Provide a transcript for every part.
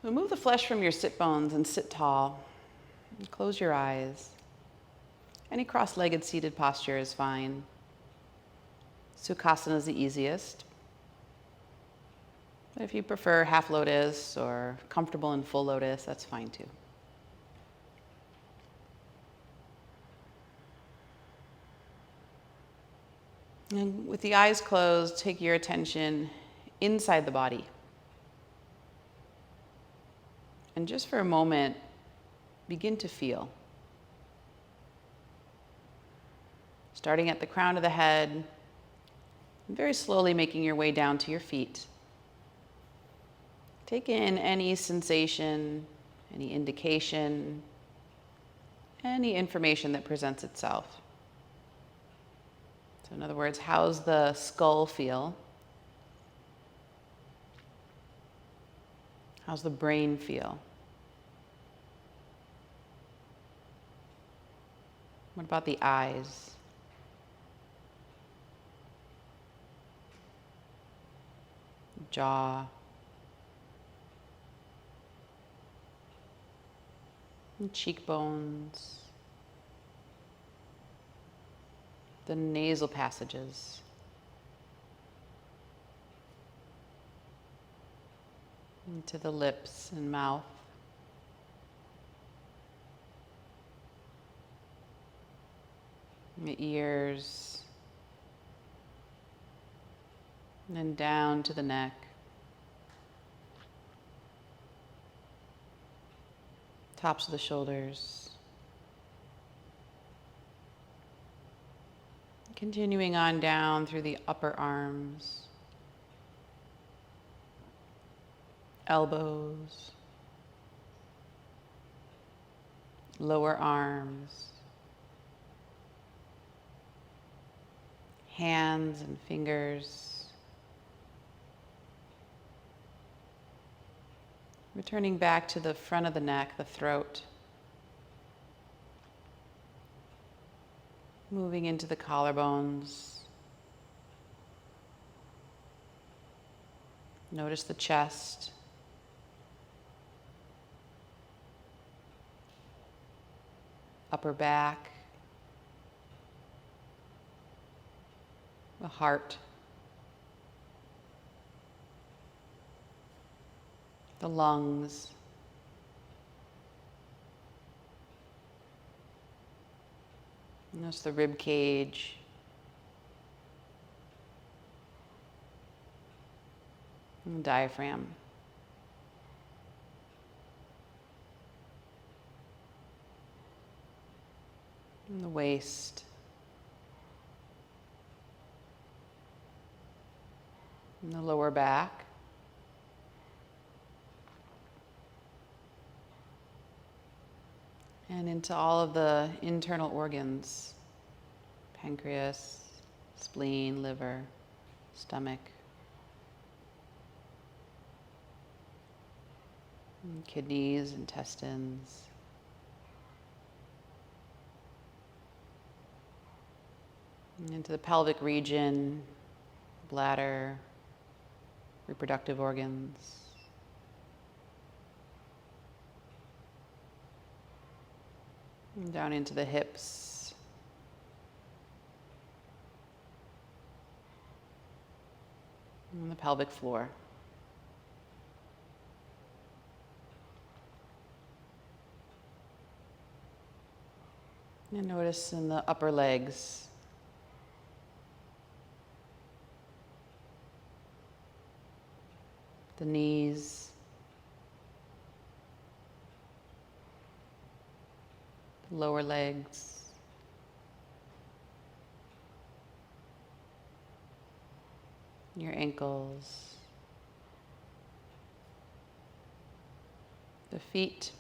Remove the flesh from your sit bones and sit tall. And close your eyes. Any cross-legged seated posture is fine. Sukhasana is the easiest. But if you prefer half lotus or comfortable in full lotus, that's fine too. And with the eyes closed, take your attention inside the body. And just for a moment, begin to feel. Starting at the crown of the head, and very slowly making your way down to your feet. Take in any sensation, any indication, any information that presents itself. So in other words, how's the skull feel? How's the brain feel? What about the eyes? Jaw? And cheekbones? The nasal passages? Into the lips and mouth? The ears, and then down to the neck, tops of the shoulders, continuing on down through the upper arms, elbows, lower arms, hands and fingers, returning back to the front of the neck, the throat, moving into the collarbones. Notice the chest, upper back, the heart, the lungs, notice the rib cage, and the diaphragm. And the waist. And the lower back. And into all of the internal organs, pancreas, spleen, liver, stomach, and kidneys, intestines, and into the pelvic region, bladder, reproductive organs. And down into the hips. And the pelvic floor. And notice in the upper legs. The knees. The lower legs. Your ankles. The feet.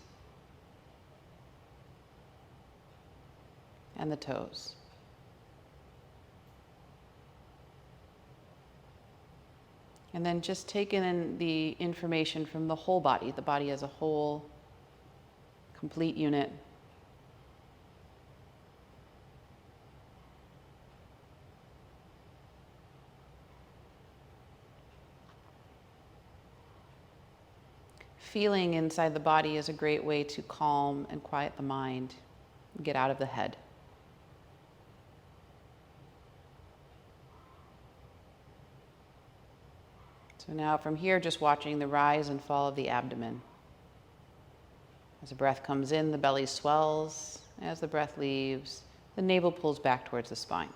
And the toes. And then just take in the information from the whole body, the body as a whole, complete unit. feeling inside the body is a great way to calm and quiet the mind, get out of the head. So now from here, just watching the rise and fall of the abdomen. As the breath comes in, the belly swells. As the breath leaves, the navel pulls back towards the spine.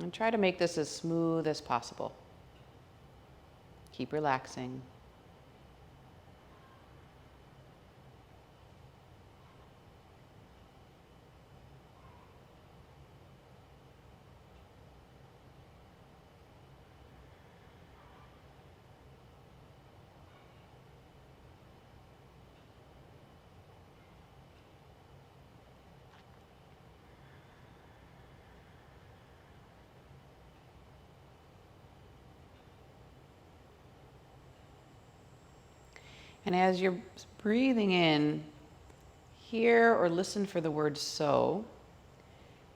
And try to make this as smooth as possible. Keep relaxing. And as you're breathing in, hear or listen for the word so.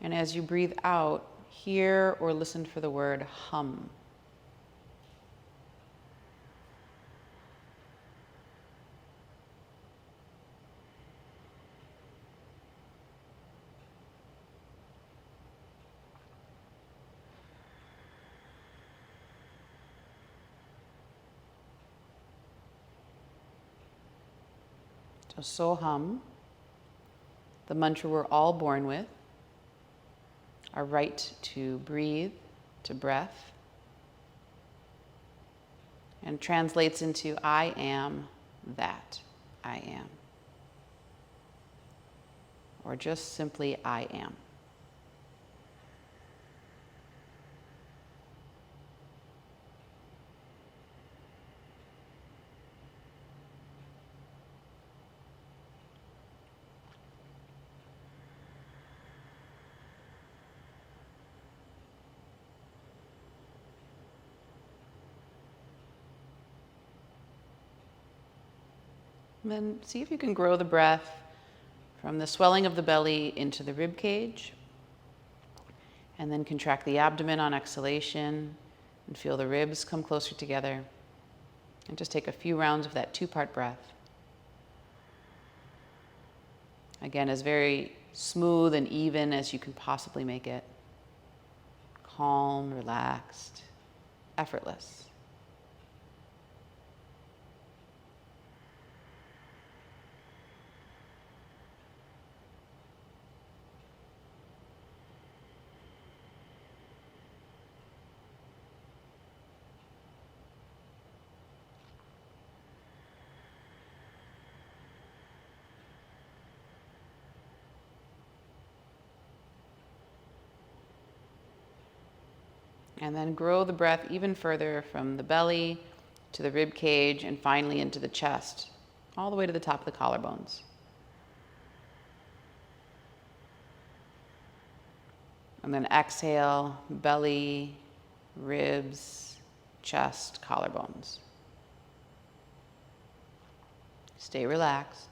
And as you breathe out, hear or listen for the word hum. So hum, the mantra we're all born with, our right to breathe, to breath, and translates into I am that I am, or just simply I am. And then see if you can grow the breath from the swelling of the belly into the rib cage. And then contract the abdomen on exhalation and feel the ribs come closer together. And just take a few rounds of that 2-part breath. Again, as very smooth and even as you can possibly make it. Calm, relaxed, effortless. And then grow the breath even further from the belly to the rib cage and finally into the chest, all the way to the top of the collarbones. And then exhale, belly, ribs, chest, collarbones. Stay relaxed.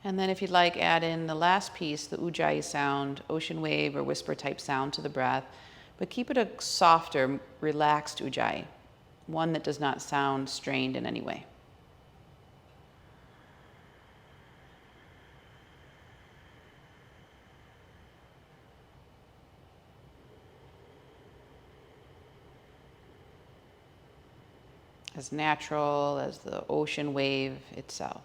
And then if you'd like, add in the last piece, the ujjayi sound, ocean wave or whisper type sound to the breath, but keep it a softer, relaxed ujjayi, one that does not sound strained in any way. As natural as the ocean wave itself.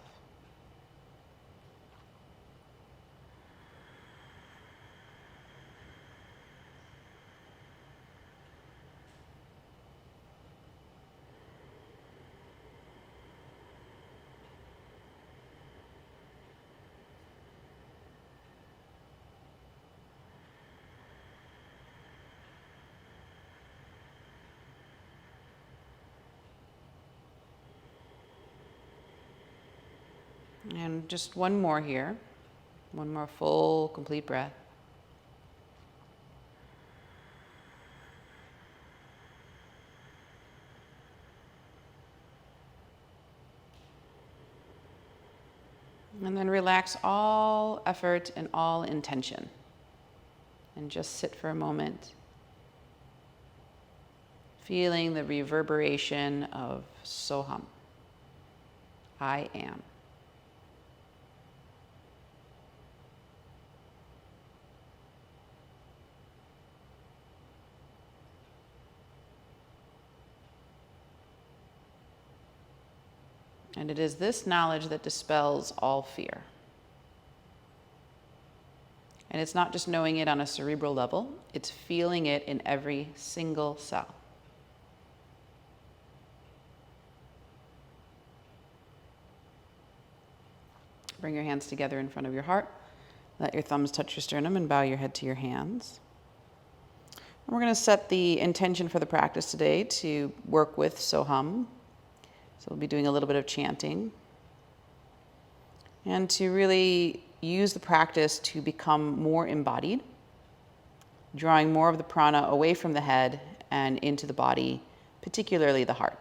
And just one more here. One more full, complete breath. And then relax all effort and all intention. And just sit for a moment, feeling the reverberation of Soham. I am. And it is this knowledge that dispels all fear. And it's not just knowing it on a cerebral level, it's feeling it in every single cell. Bring your hands together in front of your heart. Let your thumbs touch your sternum and bow your head to your hands. And we're going to set the intention for the practice today to work with Soham. So we'll be doing a little bit of chanting. And to really use the practice to become more embodied, drawing more of the prana away from the head and into the body, particularly the heart.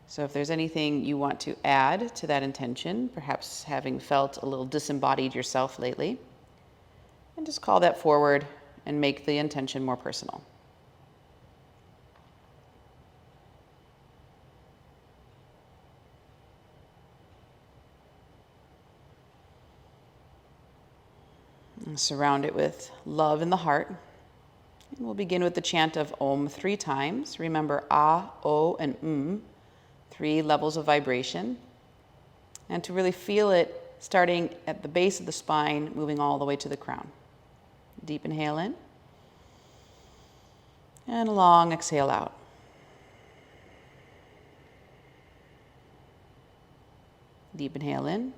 So if there's anything you want to add to that intention, perhaps having felt a little disembodied yourself lately, and just call that forward and make the intention more personal. And surround it with love in the heart. And we'll begin with the chant of Om 3 times. Remember A, O, and 3 levels of vibration. And to really feel it starting at the base of the spine, moving all the way to the crown. Deep inhale in. And a long exhale out. Deep inhale in.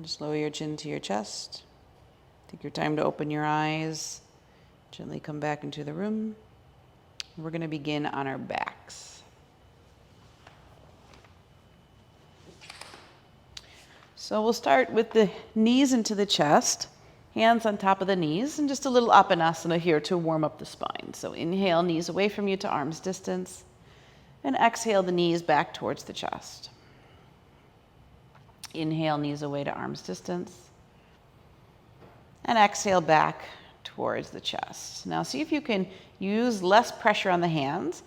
Just lower your chin to your chest. Take your time to open your eyes. Gently come back into the room. We're going to begin on our backs. So we'll start with the knees into the chest, hands on top of the knees, and just a little Apanasana here to warm up the spine. So inhale, knees away from you to arm's distance, and exhale the knees back towards the chest. Inhale, knees away to arm's distance. And exhale back towards the chest. Now see if you can use less pressure on the hands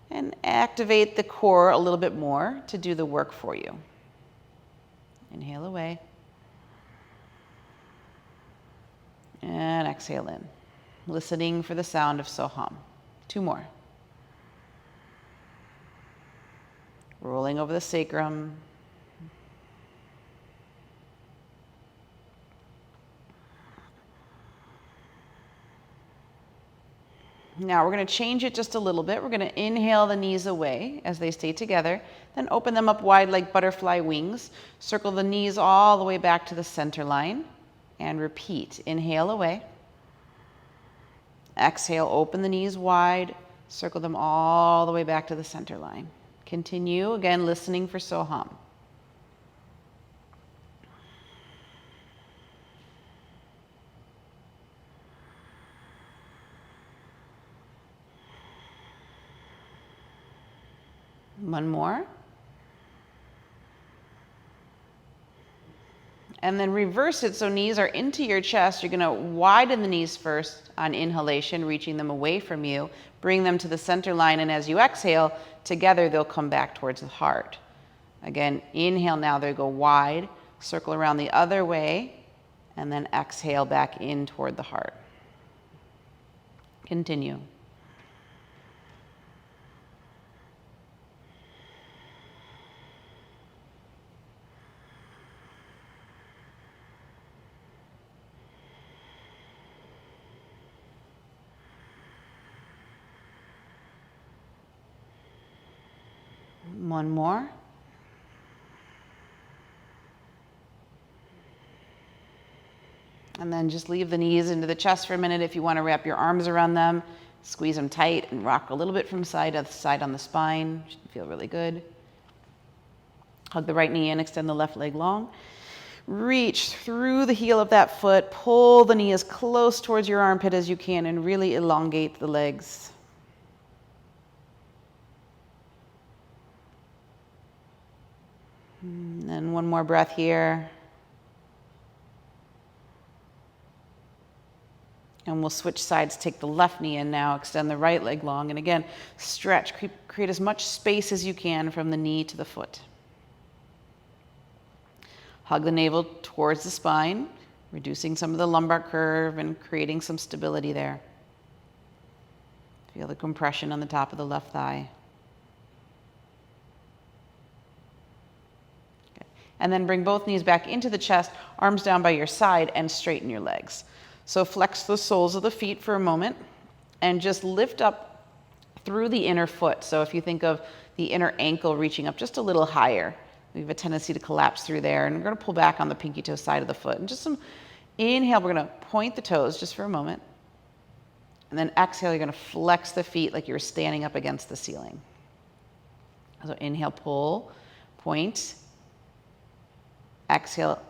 and activate the core a little bit more to do the work for you. Inhale away. And exhale in. Listening for the sound of Soham. 2 more. Rolling over the sacrum. Now we're going to change it just a little bit. We're going to inhale the knees away as they stay together, then open them up wide like butterfly wings. Circle the knees all the way back to the center line and repeat. Inhale away. Exhale, open the knees wide. Circle them all the way back to the center line. Continue, again, listening for Soham. One more. And then reverse it so knees are into your chest. You're going to widen the knees first on inhalation, reaching them away from you. Bring them to the center line, and as you exhale, together they'll come back towards the heart. Again, inhale now, they go wide, circle around the other way, and then exhale back in toward the heart. Continue. One more. And then just leave the knees into the chest for a minute. If you want to wrap your arms around them, squeeze them tight and rock a little bit from side to side on the spine. Should feel really good. Hug the right knee in, extend the left leg long. Reach through the heel of that foot. Pull the knee as close towards your armpit as you can and really elongate the legs. And then one more breath here. And we'll switch sides, take the left knee in now, extend the right leg long, and again, stretch, create as much space as you can from the knee to the foot. Hug the navel towards the spine, reducing some of the lumbar curve and creating some stability there. Feel the compression on the top of the left thigh. Okay. And then bring both knees back into the chest, arms down by your side, and straighten your legs. So flex the soles of the feet for a moment and just lift up through the inner foot. So if you think of the inner ankle reaching up just a little higher, we have a tendency to collapse through there. And we're going to pull back on the pinky toe side of the foot. And just some inhale, we're going to point the toes just for a moment. And then exhale, you're going to flex the feet like you're standing up against the ceiling. So inhale, pull, point. Exhale,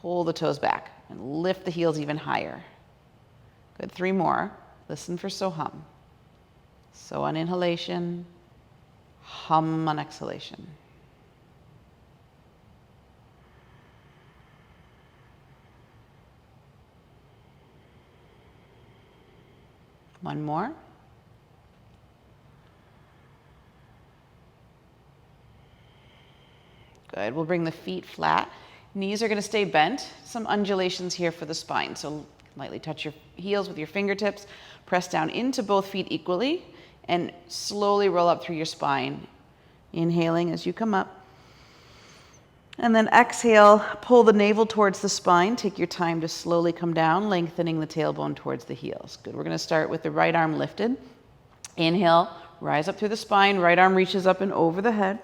pull the toes back. And lift the heels even higher. Good, 3 more. Listen for so hum. So on inhalation, hum on exhalation. One more. Good, we'll bring the feet flat. Knees are going to stay bent. Some undulations here for the spine. So lightly touch your heels with your fingertips. Press down into both feet equally and slowly roll up through your spine. Inhaling as you come up. And then exhale, pull the navel towards the spine. Take your time to slowly come down, lengthening the tailbone towards the heels. Good. We're going to start with the right arm lifted. Inhale, rise up through the spine. Right arm reaches up and over the head.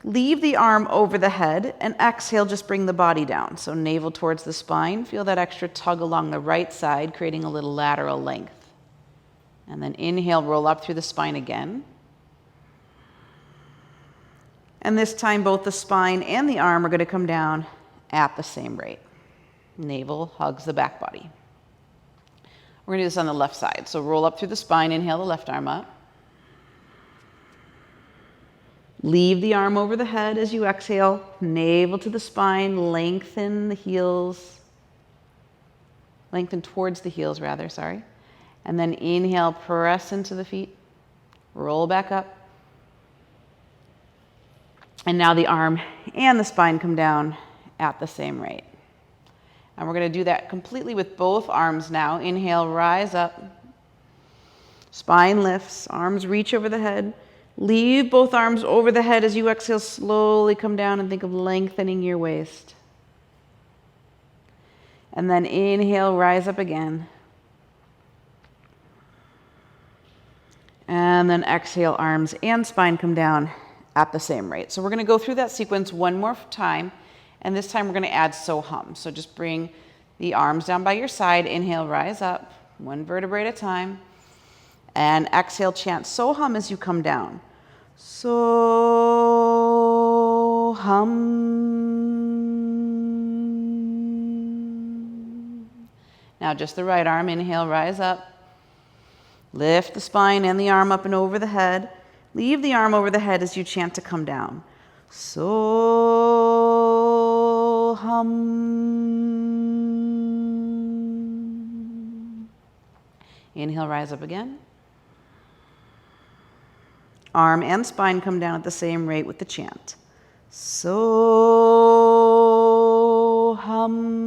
Leave the arm over the head and exhale, just bring the body down. So navel towards the spine. Feel that extra tug along the right side, creating a little lateral length. And then inhale, roll up through the spine again. And this time, both the spine and the arm are going to come down at the same rate. Navel hugs the back body. We're going to do this on the left side. So roll up through the spine, inhale the left arm up. Leave the arm over the head as you exhale. Navel to the spine, lengthen the heels. Lengthen towards the heels, rather, sorry. And then inhale, press into the feet. Roll back up. And now the arm and the spine come down at the same rate. And we're going to do that completely with both arms now. Inhale, rise up. Spine lifts, arms reach over the head. Leave both arms over the head as you exhale, slowly come down and think of lengthening your waist. And then inhale, rise up again. And then exhale, arms and spine come down at the same rate. So we're going to go through that sequence one more time. And this time we're going to add so hum. So just bring the arms down by your side. Inhale, rise up, one vertebrae at a time. And exhale, chant so hum as you come down. So hum. Now just the right arm. Inhale, rise up. Lift the spine and the arm up and over the head. Leave the arm over the head as you chant to come down. So hum. Inhale, rise up again. Arm and spine come down at the same rate with the chant. So hum.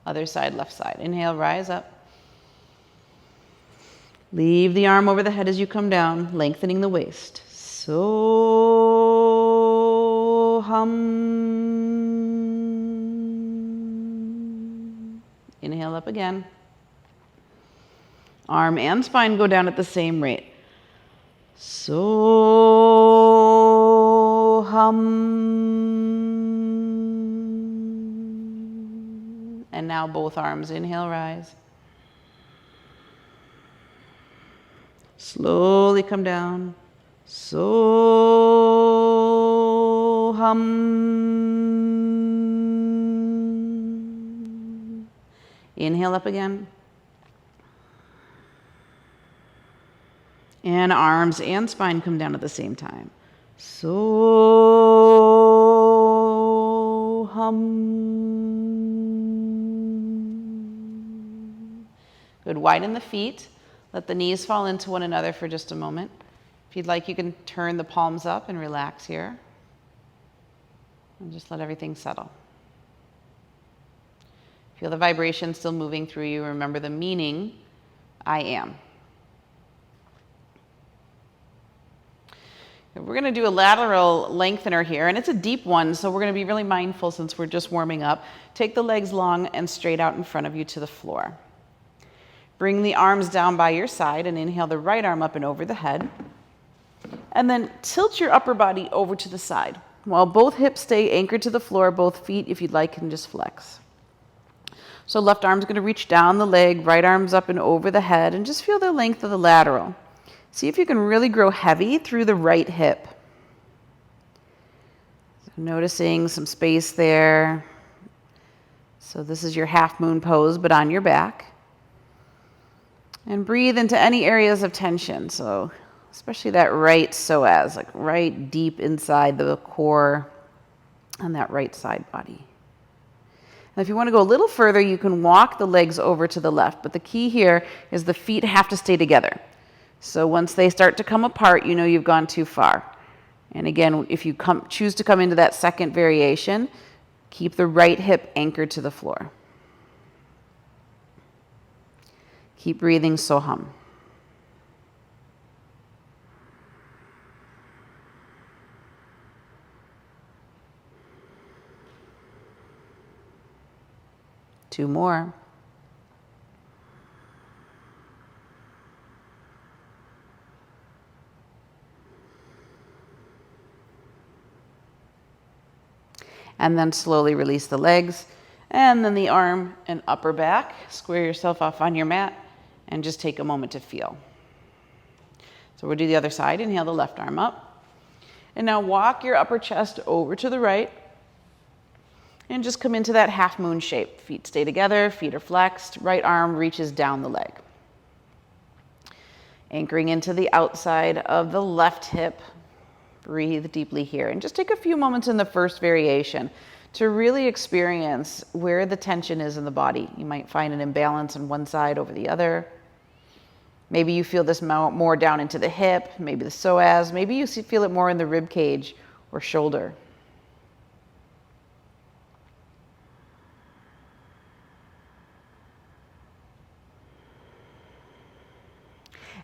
Other side, left side. Inhale, rise up. Leave the arm over the head as you come down, lengthening the waist. So hum. Inhale up again. Arm and spine go down at the same rate. So hum. And now both arms. Inhale, rise. Slowly come down. So hum. Inhale up again. And arms and spine come down at the same time. So hum. Good. Widen the feet. Let the knees fall into one another for just a moment. If you'd like, you can turn the palms up and relax here. And just let everything settle. Feel the vibration still moving through you. Remember the meaning, I am. We're going to do a lateral lengthener here, and it's a deep one, so we're going to be really mindful since we're just warming up. Take the legs long and straight out in front of you to the floor. Bring the arms down by your side and inhale the right arm up and over the head. And then tilt your upper body over to the side. While both hips stay anchored to the floor, both feet, if you'd like, can just flex. So left arm's going to reach down the leg, right arm's up and over the head, and just feel the length of the lateral. See if you can really grow heavy through the right hip. So noticing some space there. So this is your half moon pose, but on your back. And breathe into any areas of tension. So especially that right psoas, like right deep inside the core on that right side body. And if you want to go a little further, you can walk the legs over to the left. But the key here is the feet have to stay together. So once they start to come apart, you know you've gone too far. And again, if you choose to come into that second variation, keep the right hip anchored to the floor. Keep breathing, so hum. Two more. And then slowly release the legs, and then the arm and upper back. Square yourself off on your mat, and just take a moment to feel. So we'll do the other side. Inhale the left arm up. And now walk your upper chest over to the right, and just come into that half moon shape. Feet stay together, feet are flexed, right arm reaches down the leg. Anchoring into the outside of the left hip. Breathe deeply here, and just take a few moments in the first variation to really experience where the tension is in the body. You might find an imbalance on one side over the other. Maybe you feel this more down into the hip, maybe the psoas, maybe you feel it more in the rib cage or shoulder.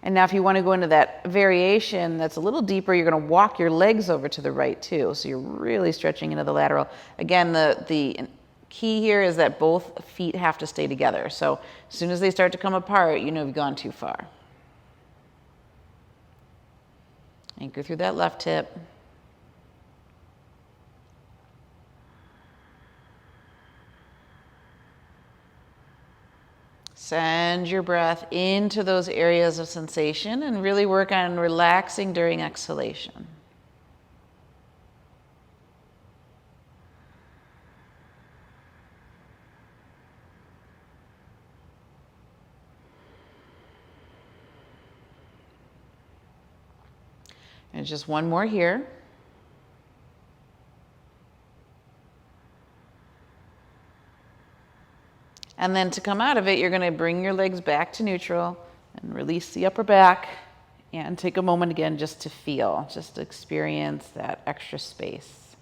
And now if you want to go into that variation that's a little deeper, you're going to walk your legs over to the right too. So you're really stretching into the lateral. Again, the key here is that both feet have to stay together. So as soon as they start to come apart, you know you've gone too far. Anchor through that left hip. Send your breath into those areas of sensation and really work on relaxing during exhalation. And just one more here. And then to come out of it, you're going to bring your legs back to neutral and release the upper back and take a moment again just to feel, just to experience that extra space.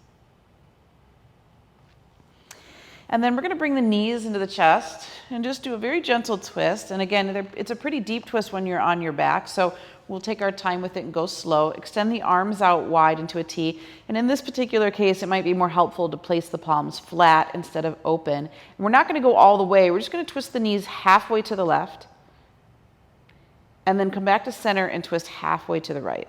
And then we're going to bring the knees into the chest and just do a very gentle twist. And again, it's a pretty deep twist when you're on your back, so we'll take our time with it and go slow. Extend the arms out wide into a T. And in this particular case, it might be more helpful to place the palms flat instead of open. And we're not going to go all the way. We're just going to twist the knees halfway to the left and then come back to center and twist halfway to the right.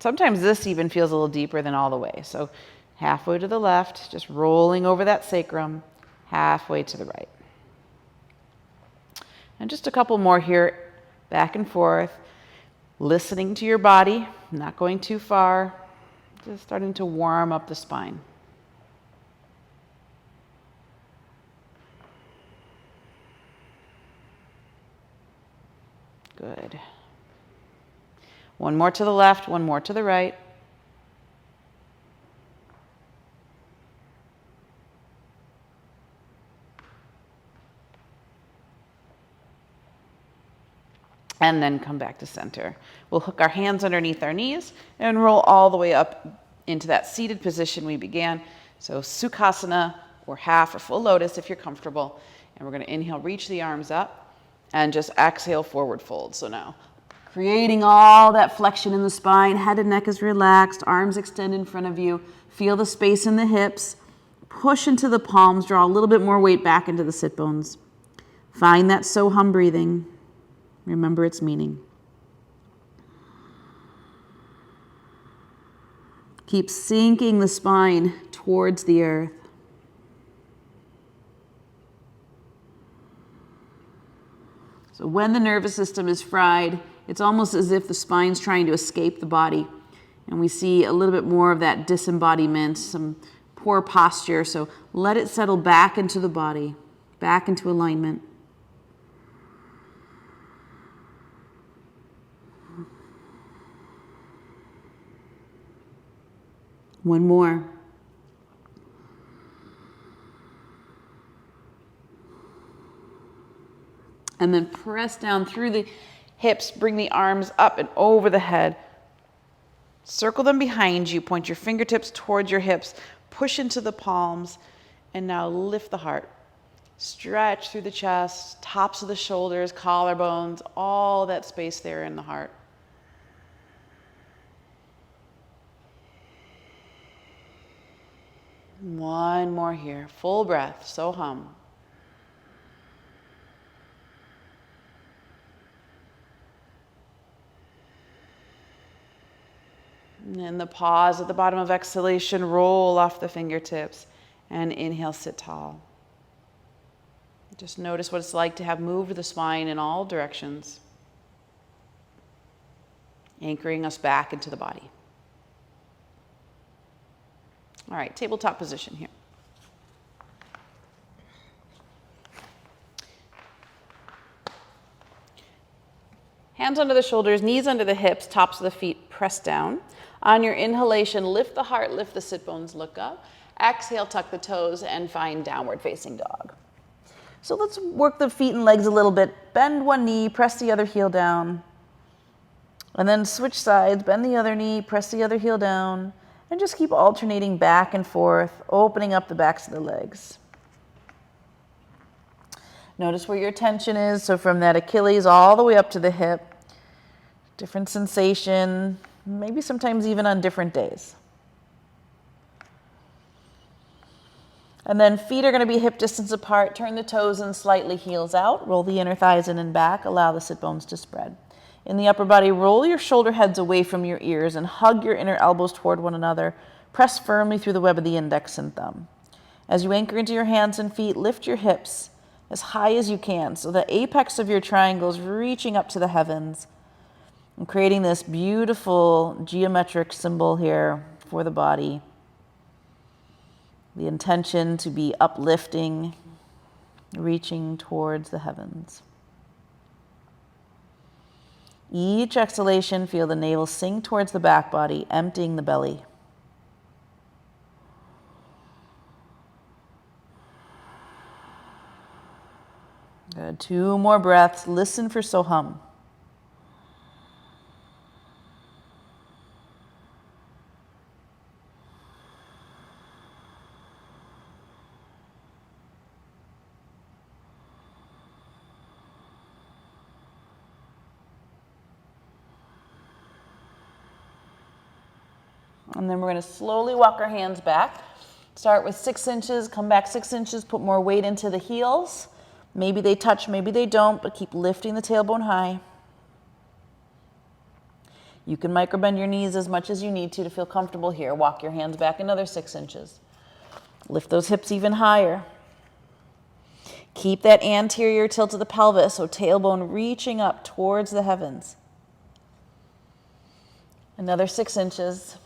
Sometimes this even feels a little deeper than all the way. So halfway to the left, just rolling over that sacrum, halfway to the right. And just a couple more here, back and forth, listening to your body, not going too far, just starting to warm up the spine. Good. One more to the left, one more to the right. And then come back to center. We'll hook our hands underneath our knees and roll all the way up into that seated position we began. So Sukhasana, or half or full lotus if you're comfortable. And we're going to inhale, reach the arms up, and just exhale, forward fold. So now, creating all that flexion in the spine, head and neck is relaxed, arms extend in front of you. Feel the space in the hips. Push into the palms, draw a little bit more weight back into the sit bones. Find that Soham breathing. Remember its meaning. Keep sinking the spine towards the earth. So when the nervous system is fried, it's almost as if the spine's trying to escape the body. And we see a little bit more of that disembodiment, some poor posture. So let it settle back into the body, back into alignment. One more. And then press down through the hips, bring the arms up and over the head. Circle them behind you, point your fingertips towards your hips, push into the palms, and now lift the heart. Stretch through the chest, tops of the shoulders, collarbones, all that space there in the heart. One more here. Full breath. Soham. And then the pause at the bottom of exhalation. Roll off the fingertips. And inhale, sit tall. Just notice what it's like to have moved the spine in all directions. Anchoring us back into the body. All right, tabletop position here. Hands under the shoulders, knees under the hips, tops of the feet press down. On your inhalation, lift the heart, lift the sit bones, look up. Exhale, tuck the toes, and find downward facing dog. So let's work the feet and legs a little bit. Bend one knee, press the other heel down. And then switch sides, bend the other knee, press the other heel down. And just keep alternating back and forth, opening up the backs of the legs. Notice where your tension is. So from that Achilles all the way up to the hip. Different sensation, maybe sometimes even on different days. And then feet are going to be hip distance apart. Turn the toes in slightly, heels out. Roll the inner thighs in and back. Allow the sit bones to spread. In the upper body, roll your shoulder heads away from your ears and hug your inner elbows toward one another. Press firmly through the web of the index and thumb. As you anchor into your hands and feet, lift your hips as high as you can, so the apex of your triangle is reaching up to the heavens and creating this beautiful geometric symbol here for the body. The intention to be uplifting, reaching towards the heavens. Each exhalation, feel the navel sink towards the back body, emptying the belly. 2 more breaths. Listen for Soham. And then we're going to slowly walk our hands back. Start with 6 inches, come back 6 inches, put more weight into the heels. Maybe they touch, maybe they don't, but keep lifting the tailbone high. You can microbend your knees as much as you need to feel comfortable here. Walk your hands back another 6 inches. Lift those hips even higher. Keep that anterior tilt of the pelvis, so tailbone reaching up towards the heavens. Another 6 inches.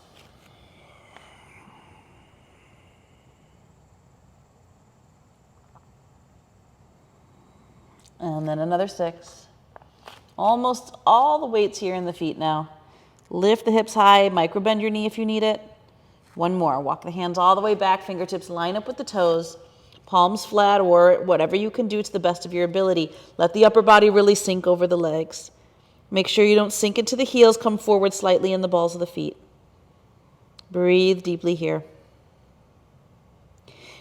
And then another 6. Almost all the weight's here in the feet now. Lift the hips high, microbend your knee if you need it. 1 more. Walk the hands all the way back, fingertips line up with the toes, palms flat, or whatever you can do to the best of your ability. Let the upper body really sink over the legs. Make sure you don't sink into the heels, come forward slightly in the balls of the feet. Breathe deeply here.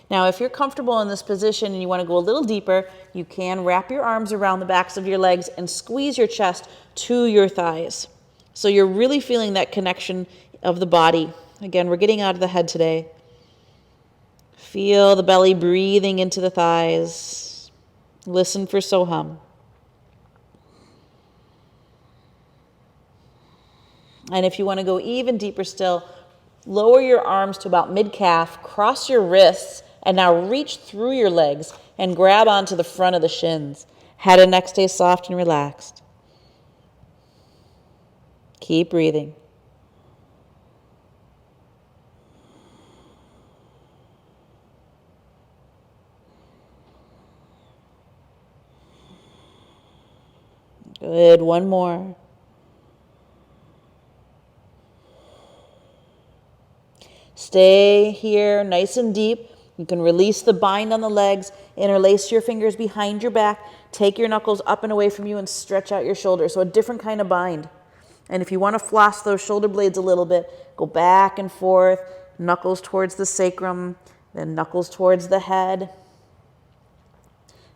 Now, if you're comfortable in this position and you want to go a little deeper, you can wrap your arms around the backs of your legs and squeeze your chest to your thighs. So you're really feeling that connection of the body. Again, we're getting out of the head today. Feel the belly breathing into the thighs. Listen for Soham. And if you want to go even deeper still, lower your arms to about mid-calf, cross your wrists, and now reach through your legs and grab onto the front of the shins. Head and neck stay soft and relaxed. Keep breathing. Good. 1 more. Stay here nice and deep. You can release the bind on the legs, interlace your fingers behind your back, take your knuckles up and away from you and stretch out your shoulders. So a different kind of bind. And if you want to floss those shoulder blades a little bit, go back and forth, knuckles towards the sacrum, then knuckles towards the head.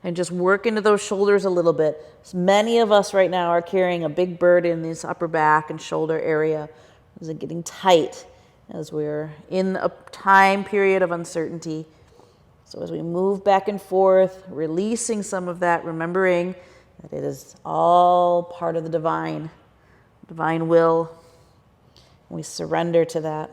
And just work into those shoulders a little bit. So many of us right now are carrying a big burden in this upper back and shoulder area. Is it getting tight as we're in a time period of uncertainty? So as we move back and forth, releasing some of that, remembering that it is all part of the divine will. We surrender to that.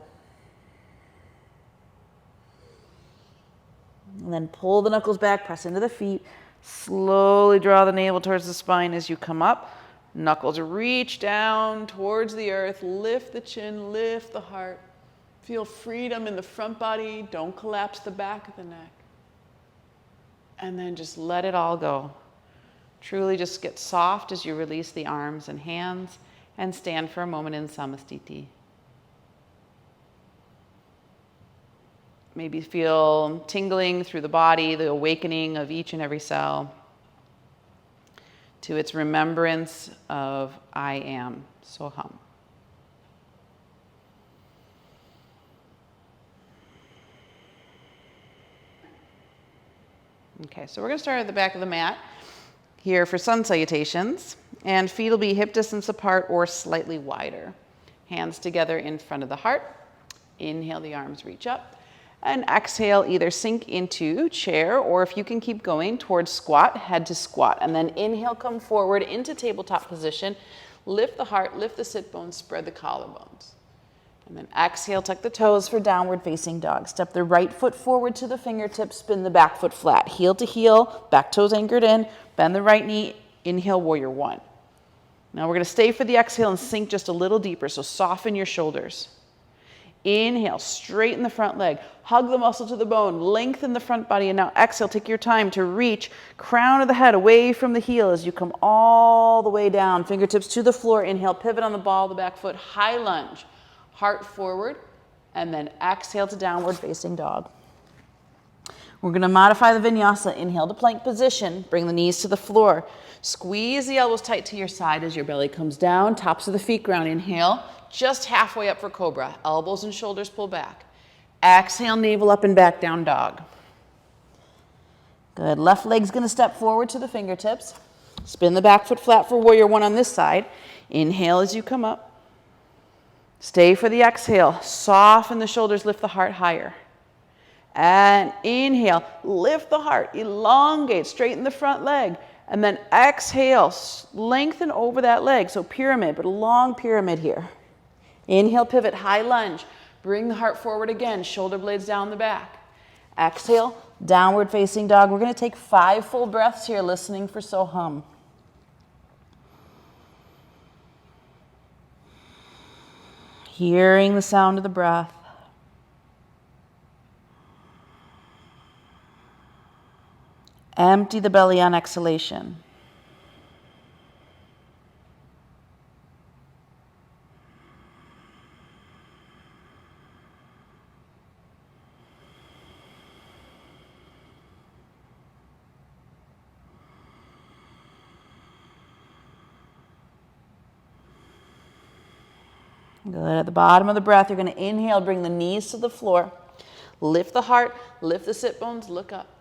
And then pull the knuckles back, press into the feet. Slowly draw the navel towards the spine as you come up. Knuckles reach down towards the earth. Lift the chin, lift the heart. Feel freedom in the front body. Don't collapse the back of the neck. And then just let it all go. Truly just get soft as you release the arms and hands and stand for a moment in Samastiti. Maybe feel tingling through the body, the awakening of each and every cell to its remembrance of I am Soham. Okay, so we're going to start at the back of the mat here for sun salutations, and feet will be hip distance apart or slightly wider. Hands together in front of the heart. Inhale, the arms reach up. And exhale, either sink into chair, or if you can keep going towards squat, head to squat. And then inhale, come forward into tabletop position. Lift the heart, lift the sit bones, spread the collarbones. And then exhale, tuck the toes for downward facing dog. Step the right foot forward to the fingertips, spin the back foot flat. Heel to heel, back toes anchored in, bend the right knee, inhale, warrior 1. Now we're going to stay for the exhale and sink just a little deeper, so soften your shoulders. Inhale, straighten the front leg, hug the muscle to the bone, lengthen the front body, and now exhale, take your time to reach crown of the head away from the heel as you come all the way down, fingertips to the floor. Inhale, pivot on the ball of the back foot, high lunge, heart forward, and then exhale to downward facing dog. We're going to modify the vinyasa. Inhale to plank position. Bring the knees to the floor. Squeeze the elbows tight to your side as your belly comes down. Tops of the feet ground. Inhale, just halfway up for cobra. Elbows and shoulders pull back. Exhale, navel up and back, down dog. Good. Left leg's going to step forward to the fingertips. Spin the back foot flat for warrior one on this side. Inhale as you come up. Stay for the exhale. Soften the shoulders, lift the heart higher. And inhale, lift the heart, elongate, straighten the front leg. And then exhale, lengthen over that leg. So pyramid, but a long pyramid here. Inhale, pivot, high lunge. Bring the heart forward again, shoulder blades down the back. Exhale, downward facing dog. We're going to take 5 full breaths here, listening for So Hum. Hearing the sound of the breath. Empty the belly on exhalation. Good. At the bottom of the breath, you're going to inhale, bring the knees to the floor. Lift the heart, lift the sit bones, look up.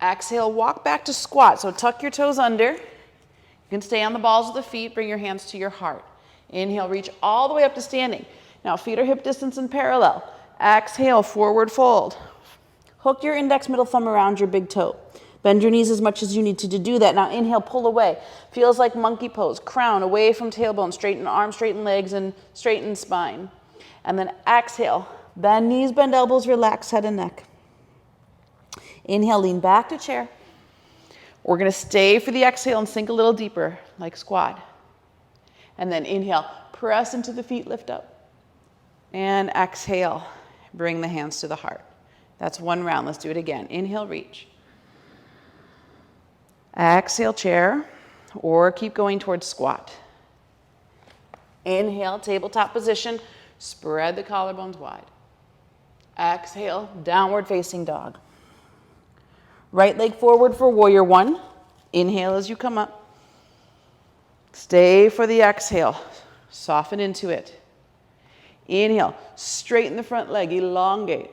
Exhale, walk back to squat. So tuck your toes under. You can stay on the balls of the feet, bring your hands to your heart. Inhale, reach all the way up to standing. Now feet are hip distance and parallel. Exhale, forward fold. Hook your index middle thumb around your big toe. Bend your knees as much as you need to do that. Now inhale, pull away. Feels like monkey pose. Crown, away from tailbone. Straighten arms, straighten legs, and straighten spine. And then exhale. Bend knees, bend elbows, relax head and neck. Inhale, lean back to chair. We're going to stay for the exhale and sink a little deeper, like squat. And then inhale, press into the feet, lift up. And exhale, bring the hands to the heart. That's one round. Let's do it again. Inhale, reach. Exhale, chair, or keep going towards squat. Inhale, tabletop position. Spread the collarbones wide. Exhale, downward facing dog. Right leg forward for warrior one. Inhale as you come up. Stay for the exhale. Soften into it. Inhale, straighten the front leg, elongate.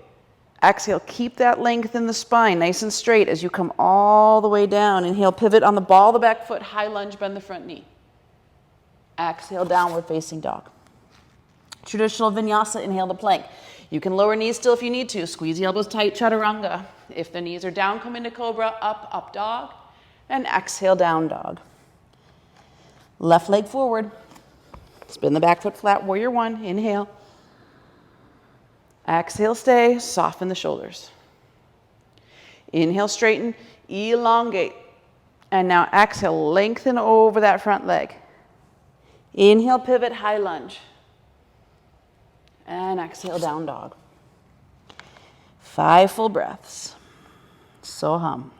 Exhale, keep that length in the spine, nice and straight as you come all the way down. Inhale, pivot on the ball of the back foot, high lunge, bend the front knee. Exhale, downward facing dog. Traditional vinyasa, inhale to plank. You can lower knees still if you need to. Squeeze the elbows tight, chaturanga. If the knees are down, come into cobra, up, up dog. And exhale, down dog. Left leg forward. Spin the back foot flat, warrior one. Inhale. Exhale, stay, soften the shoulders. Inhale, straighten, elongate. And now exhale, lengthen over that front leg. Inhale, pivot, high lunge. And exhale, down dog. 5 full breaths. So hum.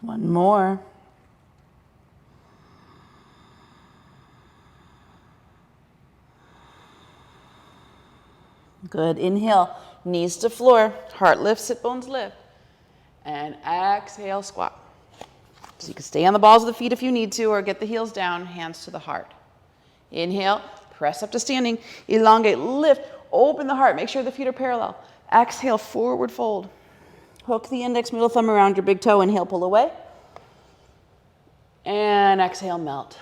One more. Good. Inhale, knees to floor, heart lift, sit bones lift. And exhale, squat. So you can stay on the balls of the feet if you need to, or get the heels down, hands to the heart. Inhale, press up to standing, elongate, lift, open the heart, make sure the feet are parallel. Exhale, forward fold. Hook the index middle thumb around your big toe. Inhale, pull away. And exhale, melt.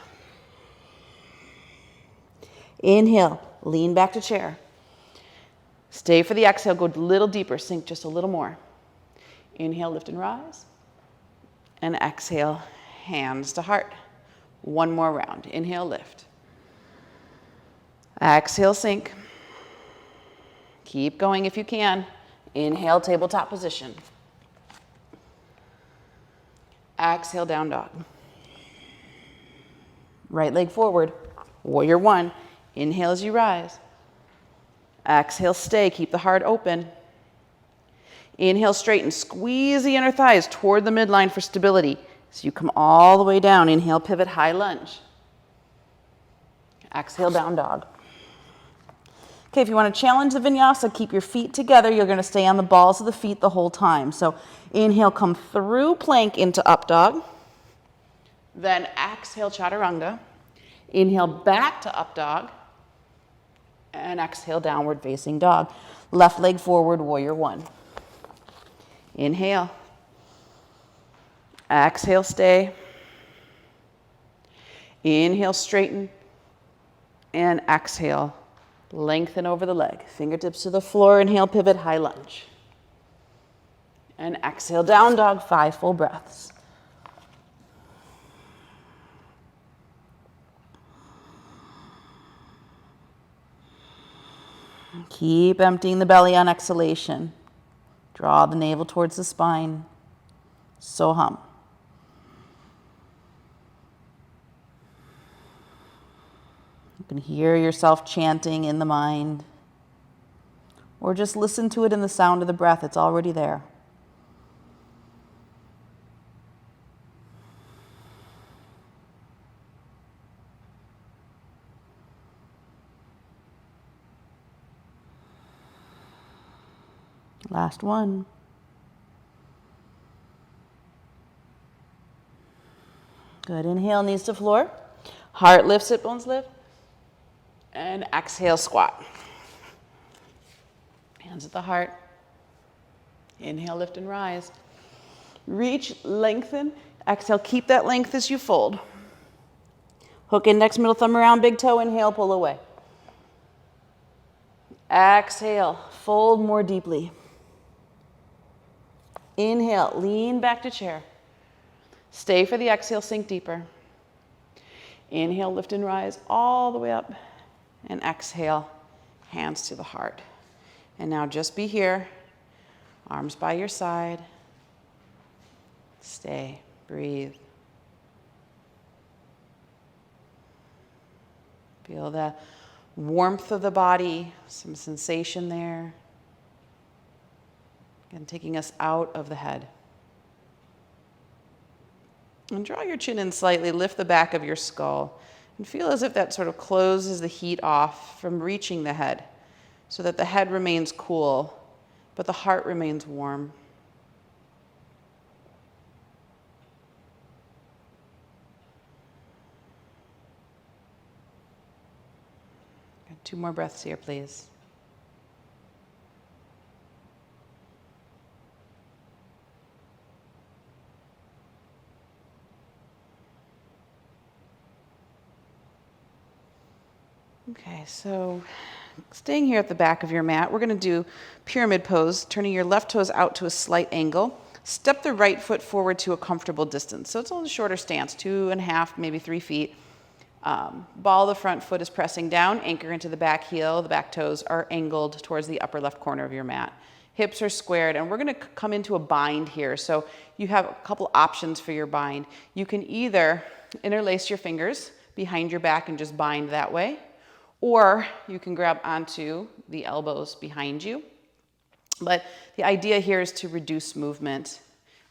Inhale, lean back to chair. Stay for the exhale, go a little deeper, sink just a little more. Inhale, lift and rise. And exhale, hands to heart. One more round. Inhale, lift. Exhale, sink. Keep going if you can. Inhale, tabletop position. Exhale, down dog. Right leg forward. Warrior one. Inhale as you rise. Exhale, stay. Keep the heart open. Inhale, straighten. Squeeze the inner thighs toward the midline for stability. So you come all the way down. Inhale, pivot, high lunge. Exhale, down dog. Okay, if you want to challenge the vinyasa, keep your feet together. You're going to stay on the balls of the feet the whole time. So inhale, come through plank into up dog. Then exhale, chaturanga. Inhale, back to up dog. And exhale, downward facing dog. Left leg forward, warrior one. Inhale. Exhale, stay. Inhale, straighten. And exhale, lengthen over the leg. Fingertips to the floor. Inhale, pivot, high lunge. And exhale, down dog, 5 full breaths. Keep emptying the belly on exhalation. Draw the navel towards the spine. Soham. You can hear yourself chanting in the mind, or just listen to it in the sound of the breath. It's already there. Last one. Good. Inhale, knees to floor. Heart lifts, sit bones lift. And exhale, squat. Hands at the heart. Inhale, lift and rise. Reach, lengthen. Exhale, keep that length as you fold. Hook index, middle thumb around, big toe. Inhale, pull away. Exhale, fold more deeply. Inhale, lean back to chair. Stay for the exhale, sink deeper. Inhale, lift and rise all the way up. And exhale, hands to the heart. And now just be here, arms by your side. Stay, breathe. Feel the warmth of the body, some sensation there. And taking us out of the head. And draw your chin in slightly, lift the back of your skull, and feel as if that sort of closes the heat off from reaching the head, so that the head remains cool, but the heart remains warm. Got 2 more breaths here, please. Okay, so staying here at the back of your mat, we're going to do pyramid pose, turning your left toes out to a slight angle. Step the right foot forward to a comfortable distance. So it's a little shorter stance, 2.5, maybe 3 feet. Ball of the front foot is pressing down, anchor into the back heel. The back toes are angled towards the upper left corner of your mat. Hips are squared, and we're going to come into a bind here. So you have a couple options for your bind. You can either interlace your fingers behind your back and just bind that way. Or you can grab onto the elbows behind you. But the idea here is to reduce movement.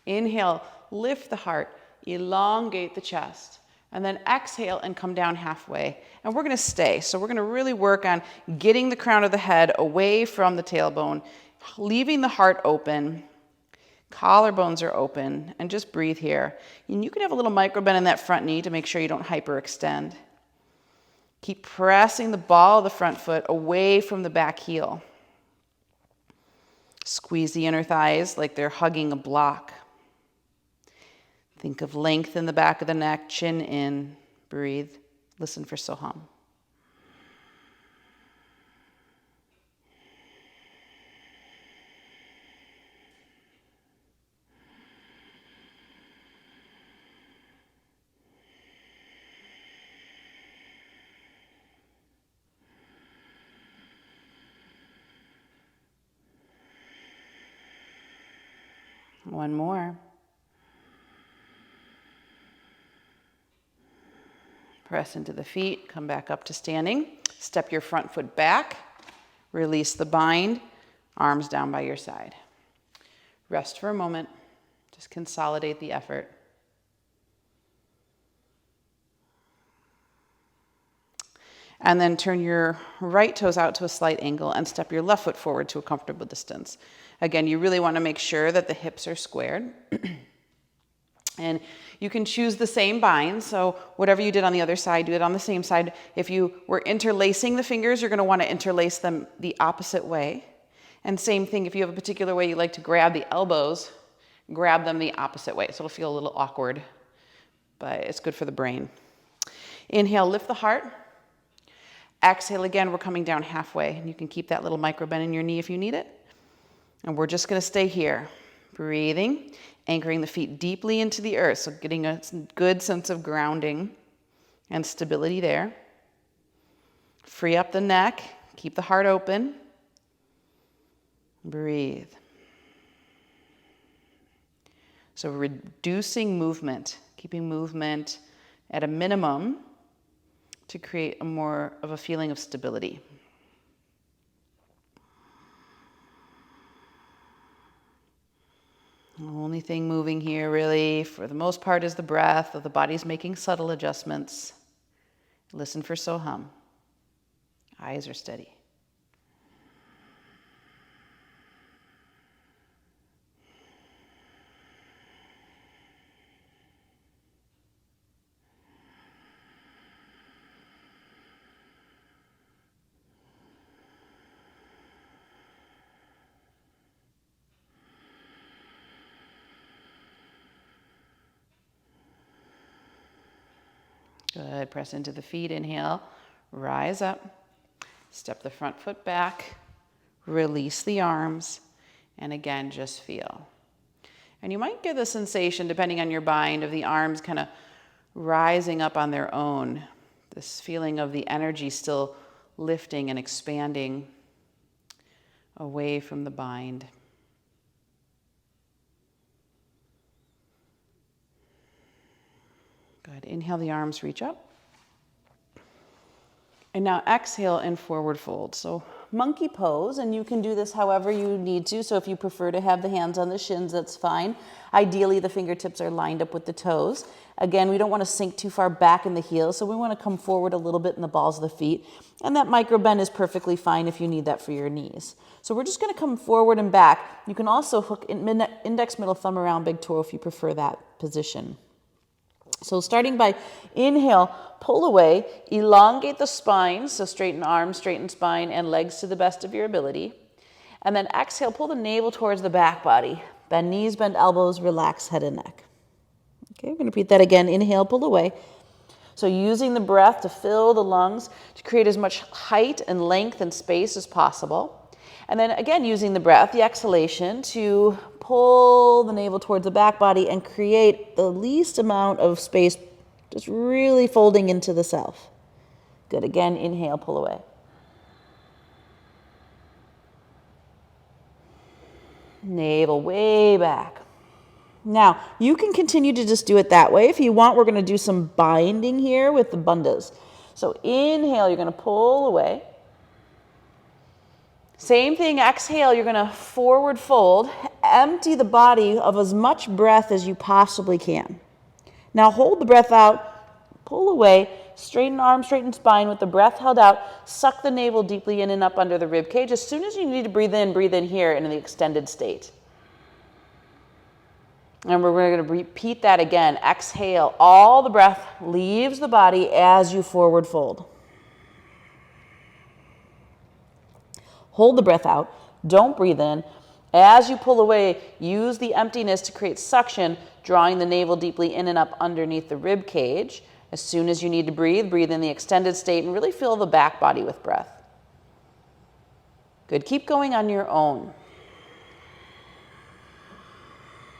Inhale, lift the heart, elongate the chest, and then exhale and come down halfway. And we're going to stay. So we're going to really work on getting the crown of the head away from the tailbone, leaving the heart open. Collarbones are open, and just breathe here. And you can have a little micro bend in that front knee to make sure you don't hyperextend. Keep pressing the ball of the front foot away from the back heel. Squeeze the inner thighs like they're hugging a block. Think of length in the back of the neck, chin in, breathe. Listen for Soham. One more. Press into the feet, come back up to standing. Step your front foot back, release the bind, arms down by your side. Rest for a moment, just consolidate the effort. And then turn your right toes out to a slight angle and step your left foot forward to a comfortable distance. Again, you really want to make sure that the hips are squared. And you can choose the same bind, so whatever you did on the other side, do it on the same side. If you were interlacing the fingers, you're going to want to interlace them the opposite way. And same thing, if you have a particular way you like to grab the elbows, grab them the opposite way. So it'll feel a little awkward, but it's good for the brain. Inhale, lift the heart. Exhale again, we're coming down halfway. You can keep that little micro bend in your knee if you need it. And we're just going to stay here. Breathing, anchoring the feet deeply into the earth, so getting a good sense of grounding and stability there. Free up the neck, keep the heart open. Breathe. So reducing movement, keeping movement at a minimum to create more of a feeling of stability. The only thing moving here really, for the most part, is the breath. The body's making subtle adjustments. Listen for Soham. Eyes are steady. Good. Press into the feet. Inhale. Rise up. Step the front foot back. Release the arms. And again, just feel. And you might get the sensation, depending on your bind, of the arms kind of rising up on their own. This feeling of the energy still lifting and expanding away from the bind. Good. Inhale, the arms reach up. And now exhale and forward fold. So monkey pose, and you can do this however you need to. So if you prefer to have the hands on the shins, that's fine. Ideally, the fingertips are lined up with the toes. Again, we don't want to sink too far back in the heels, so we want to come forward a little bit in the balls of the feet. And that micro bend is perfectly fine if you need that for your knees. So we're just going to come forward and back. You can also hook index, middle thumb around big toe if you prefer that position. So starting by inhale, pull away, elongate the spine, so straighten arms, straighten spine, and legs to the best of your ability. And then exhale, pull the navel towards the back body. Bend knees, bend elbows, relax head and neck. Okay, we're going to repeat that again. Inhale, pull away. So using the breath to fill the lungs to create as much height and length and space as possible. And then again, using the breath, the exhalation, to pull the navel towards the back body and create the least amount of space, just really folding into the self. Good. Again, inhale, pull away. Navel way back. Now, you can continue to just do it that way. If you want, we're going to do some binding here with the bandhas. So inhale, you're going to pull away. Same thing, exhale, you're going to forward fold. Empty the body of as much breath as you possibly can. Now hold the breath out, pull away, straighten arms, straighten spine with the breath held out. Suck the navel deeply in and up under the rib cage. As soon as you need to breathe in here in the extended state. And we're going to repeat that again. Exhale, all the breath leaves the body as you forward fold. Hold the breath out. Don't breathe in. As you pull away, use the emptiness to create suction, drawing the navel deeply in and up underneath the rib cage. As soon as you need to breathe, breathe in the extended state and really fill the back body with breath. Good. Keep going on your own.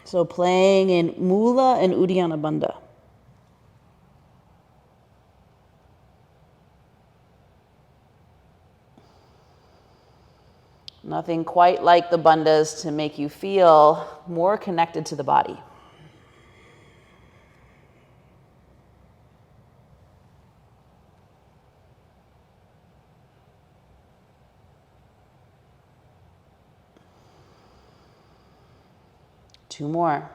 So playing in Mula and Uddiyana Bandha. Nothing quite like the bandhas to make you feel more connected to the body. 2 more.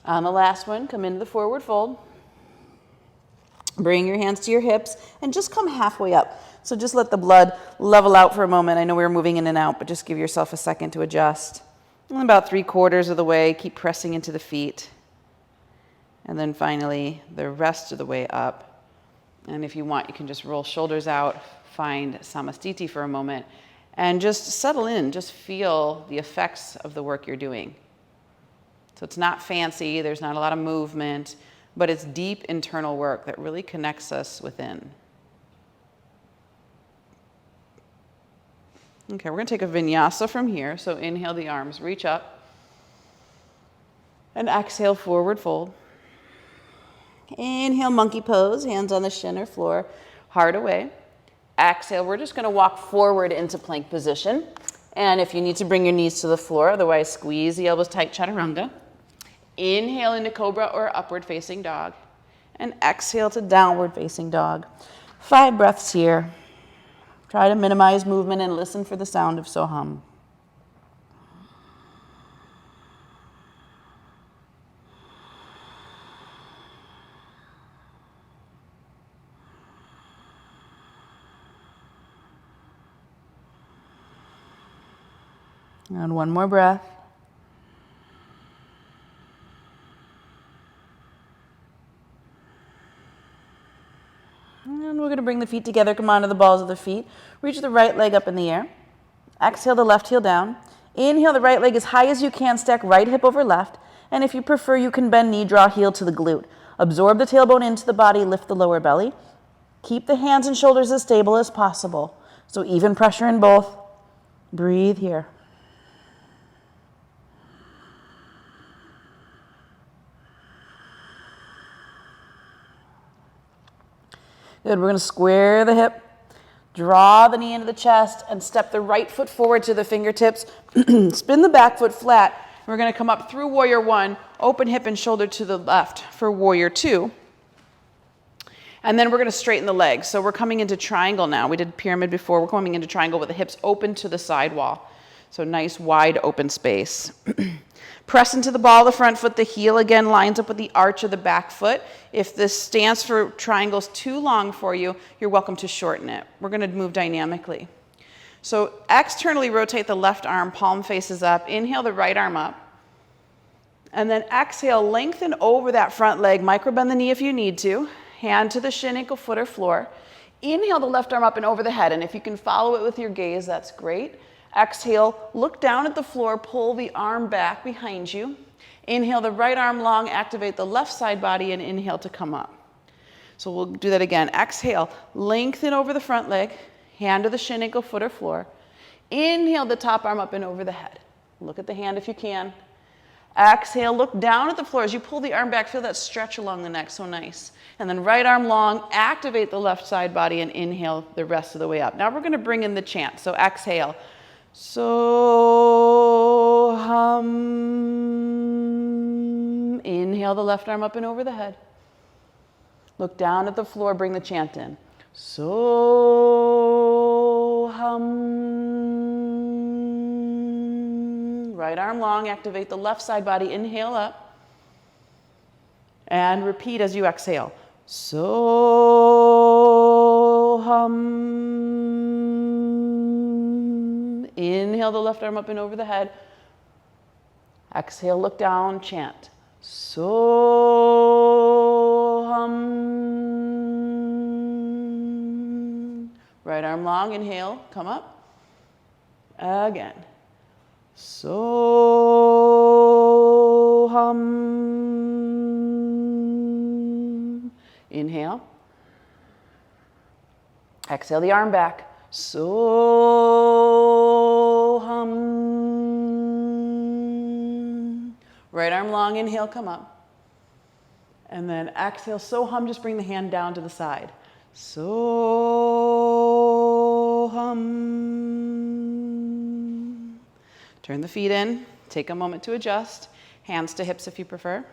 On the last one, come into the forward fold. Bring your hands to your hips and just come halfway up. So just let the blood level out for a moment. I know we were moving in and out, but just give yourself a second to adjust. And about 3/4 of the way, keep pressing into the feet. And then finally, the rest of the way up. And if you want, you can just roll shoulders out, find Samastiti for a moment, and just settle in, just feel the effects of the work you're doing. So it's not fancy, there's not a lot of movement, but it's deep internal work that really connects us within. Okay, we're going to take a vinyasa from here. So inhale the arms, reach up. And exhale, forward fold. Inhale, monkey pose, hands on the shin or floor, heart away. Exhale, we're just going to walk forward into plank position. And if you need to bring your knees to the floor, otherwise squeeze the elbows tight, chaturanga. Inhale into cobra or upward facing dog. And exhale to downward facing dog. 5 breaths here. Try to minimize movement and listen for the sound of Soham. And one more breath. And we're going to bring the feet together, come onto the balls of the feet. Reach the right leg up in the air. Exhale the left heel down. Inhale the right leg as high as you can, stack right hip over left. And if you prefer, you can bend knee, draw heel to the glute. Absorb the tailbone into the body, lift the lower belly. Keep the hands and shoulders as stable as possible. So even pressure in both. Breathe here. Good, we're going to square the hip, draw the knee into the chest, and step the right foot forward to the fingertips. Spin the back foot flat. We're going to come up through warrior 1, open hip and shoulder to the left for warrior 2. And then we're going to straighten the legs. So we're coming into triangle now. We did pyramid before. We're coming into triangle with the hips open to the side wall. So nice wide open space. Press into the ball of the front foot. The heel again lines up with the arch of the back foot. If this stance for triangle is too long for you, you're welcome to shorten it. We're going to move dynamically. So externally rotate the left arm, palm faces up. Inhale the right arm up. And then exhale, lengthen over that front leg. Micro bend the knee if you need to. Hand to the shin, ankle, foot, or floor. Inhale the left arm up and over the head. And if you can follow it with your gaze, that's great. Exhale, look down at the floor, pull the arm back behind you. Inhale the right arm long, activate the left side body, and inhale to come up. So we'll do that again. Exhale, lengthen over the front leg, hand to the shin, ankle, foot, or floor. Inhale the top arm up and over the head. Look at the hand if you can. Exhale, look down at the floor as you pull the arm back, feel that stretch along the neck, so nice. And then right arm long, activate the left side body, and inhale the rest of the way up. Now we're going to bring in the chant. So exhale. Soham. Inhale the left arm up and over the head. Look down at the floor, bring the chant in. Soham. Right arm long, activate the left side body, inhale up. And repeat as you exhale. Soham. Inhale the left arm up and over the head. Exhale, look down, chant. Soham. Right arm long, inhale, come up. Again. Soham. Inhale. Exhale the arm back. Soham. Right arm long, inhale, come up. And then exhale, so hum, just bring the hand down to the side. So hum. Turn the feet in. Take a moment to adjust. Hands to hips if you prefer.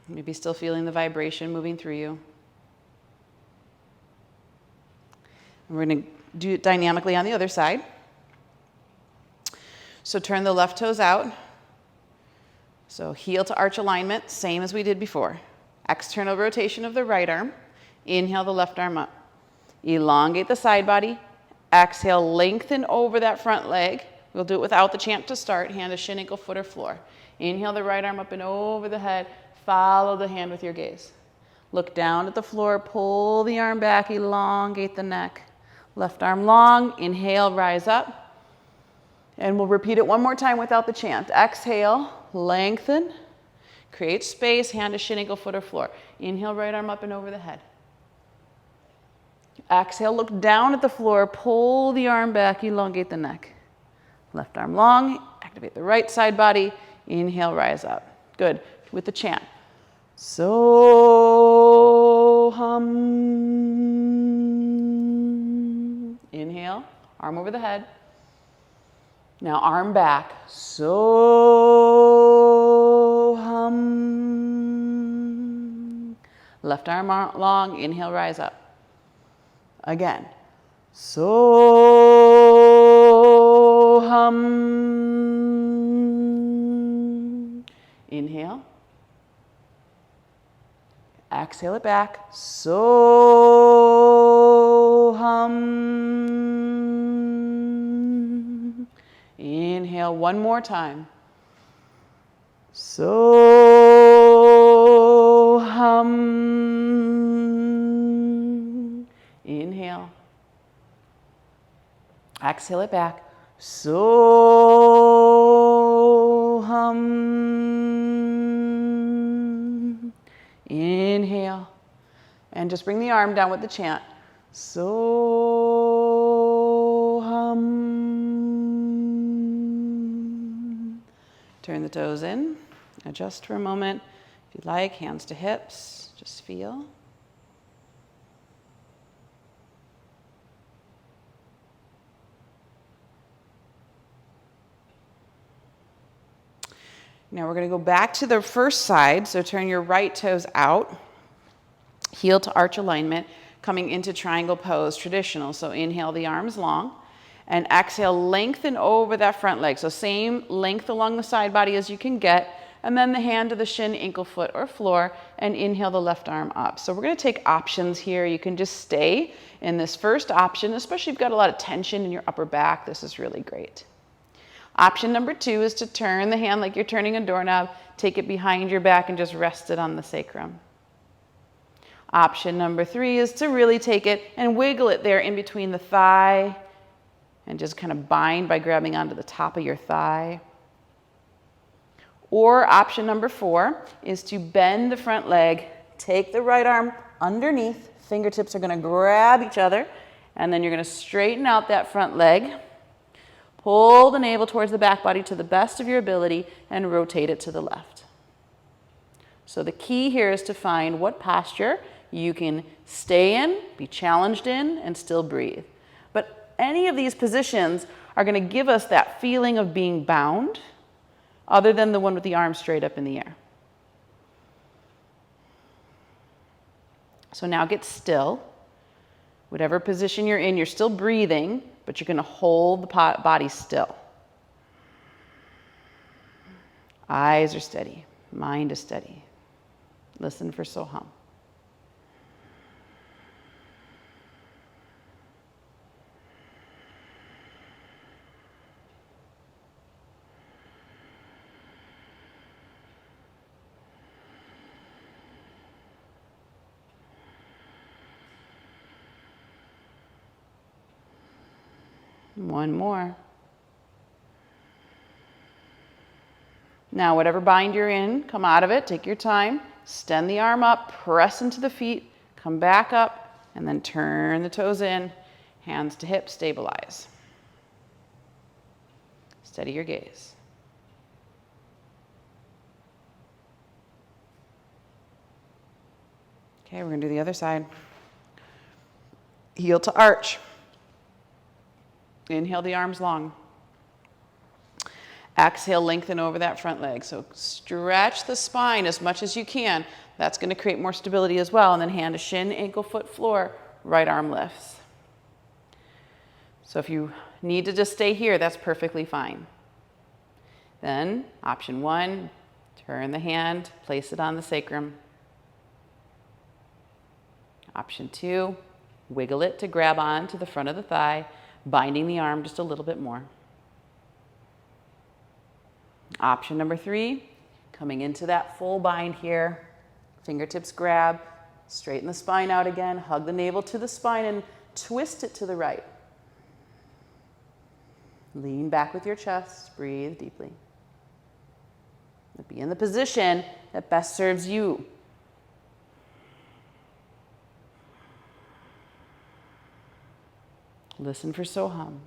Maybe still feeling the vibration moving through you. And we're going to do it dynamically on the other side. So turn the left toes out. So heel to arch alignment, same as we did before. External rotation of the right arm. Inhale the left arm up. Elongate the side body. Exhale, lengthen over that front leg. We'll do it without the chant to start. Hand to shin, ankle, foot, or floor. Inhale the right arm up and over the head. Follow the hand with your gaze. Look down at the floor. Pull the arm back. Elongate the neck. Left arm long. Inhale, rise up. And we'll repeat it one more time without the chant. Exhale, lengthen. Create space. Hand to shin, ankle, foot, or floor. Inhale, right arm up and over the head. Exhale, look down at the floor. Pull the arm back. Elongate the neck. Left arm long. Activate the right side body. Inhale, rise up. Good. With the chant. So hum. Inhale, arm over the head. Now arm back. So hum. Left arm long. Inhale, rise up. Again. So hum. Inhale. Exhale it back. So hum. Inhale one more time. So hum. Inhale. Exhale it back. So hum. Inhale. And just bring the arm down with the chant. So hum. Turn the toes in. Adjust for a moment. If you'd like, hands to hips. Just feel. Now we're going to go back to the first side. So turn your right toes out. Heel to arch alignment. Coming into triangle pose, traditional. So inhale the arms long. And exhale, lengthen over that front leg. So same length along the side body as you can get. And then the hand to the shin, ankle, foot, or floor. And inhale the left arm up. So we're going to take options here. You can just stay in this first option, especially if you've got a lot of tension in your upper back. This is really great. Option number 2 is to turn the hand like you're turning a doorknob. Take it behind your back and just rest it on the sacrum. Option number 3 is to really take it and wiggle it there in between the thigh and just kind of bind by grabbing onto the top of your thigh. Or option number 4 is to bend the front leg, take the right arm underneath, fingertips are going to grab each other, and then you're going to straighten out that front leg. Pull the navel towards the back body to the best of your ability and rotate it to the left. So the key here is to find what posture you can stay in, be challenged in, and still breathe. But any of these positions are going to give us that feeling of being bound, other than the one with the arms straight up in the air. So now get still. Whatever position you're in, you're still breathing, but you're going to hold the body still. Eyes are steady. Mind is steady. Listen for so hum. One more. Now, whatever bind you're in, come out of it, take your time, extend the arm up, press into the feet, come back up, and then turn the toes in, hands to hips, stabilize. Steady your gaze. Okay, we're going to do the other side. Heel to arch. Inhale the arms long. Exhale, lengthen over that front leg. So stretch the spine as much as you can. That's going to create more stability as well. And then hand to shin, ankle, foot, floor. Right arm lifts. So if you need to just stay here, that's perfectly fine. Then, option 1, turn the hand, place it on the sacrum. Option 2, wiggle it to grab on to the front of the thigh, binding the arm just a little bit more. Option number 3, coming into that full bind here, fingertips grab, straighten the spine out again, hug the navel to the spine and twist it to the right. Lean back with your chest, breathe deeply. Be in the position that best serves you. Listen for So Hum.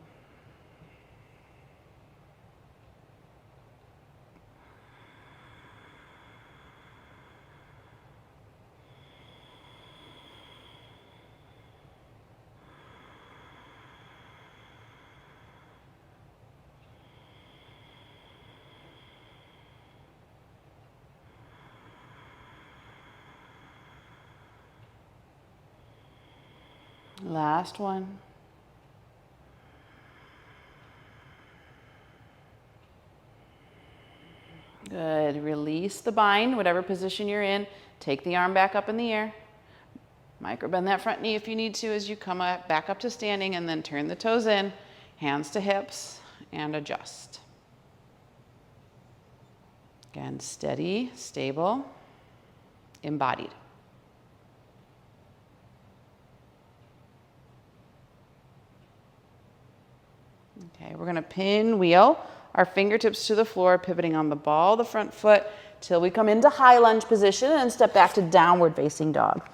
Last one. Good. Release the bind, whatever position you're in. Take the arm back up in the air. Micro bend that front knee if you need to as you come up, back up to standing, and then turn the toes in, hands to hips, and adjust. Again, steady, stable, embodied. Okay, we're going to pinwheel our fingertips to the floor, pivoting on the ball of the front foot till we come into high lunge position and step back to downward facing dog.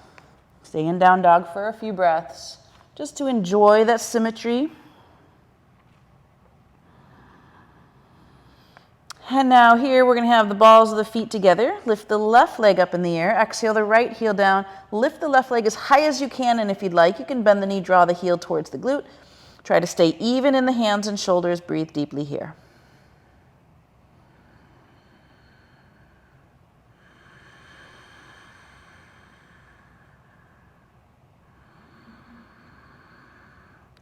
Stay in down dog for a few breaths just to enjoy that symmetry. And now here we're going to have the balls of the feet together. Lift the left leg up in the air. Exhale the right heel down. Lift the left leg as high as you can, and if you'd like, you can bend the knee, draw the heel towards the glute. Try to stay even in the hands and shoulders. Breathe deeply here.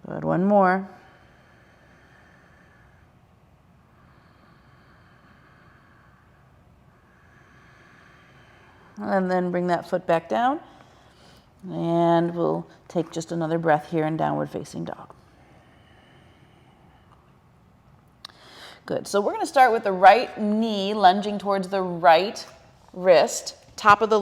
Good, one more. And then bring that foot back down. And we'll take just another breath here in downward facing dog. Good, so we're going to start with the right knee lunging towards the right wrist, top of the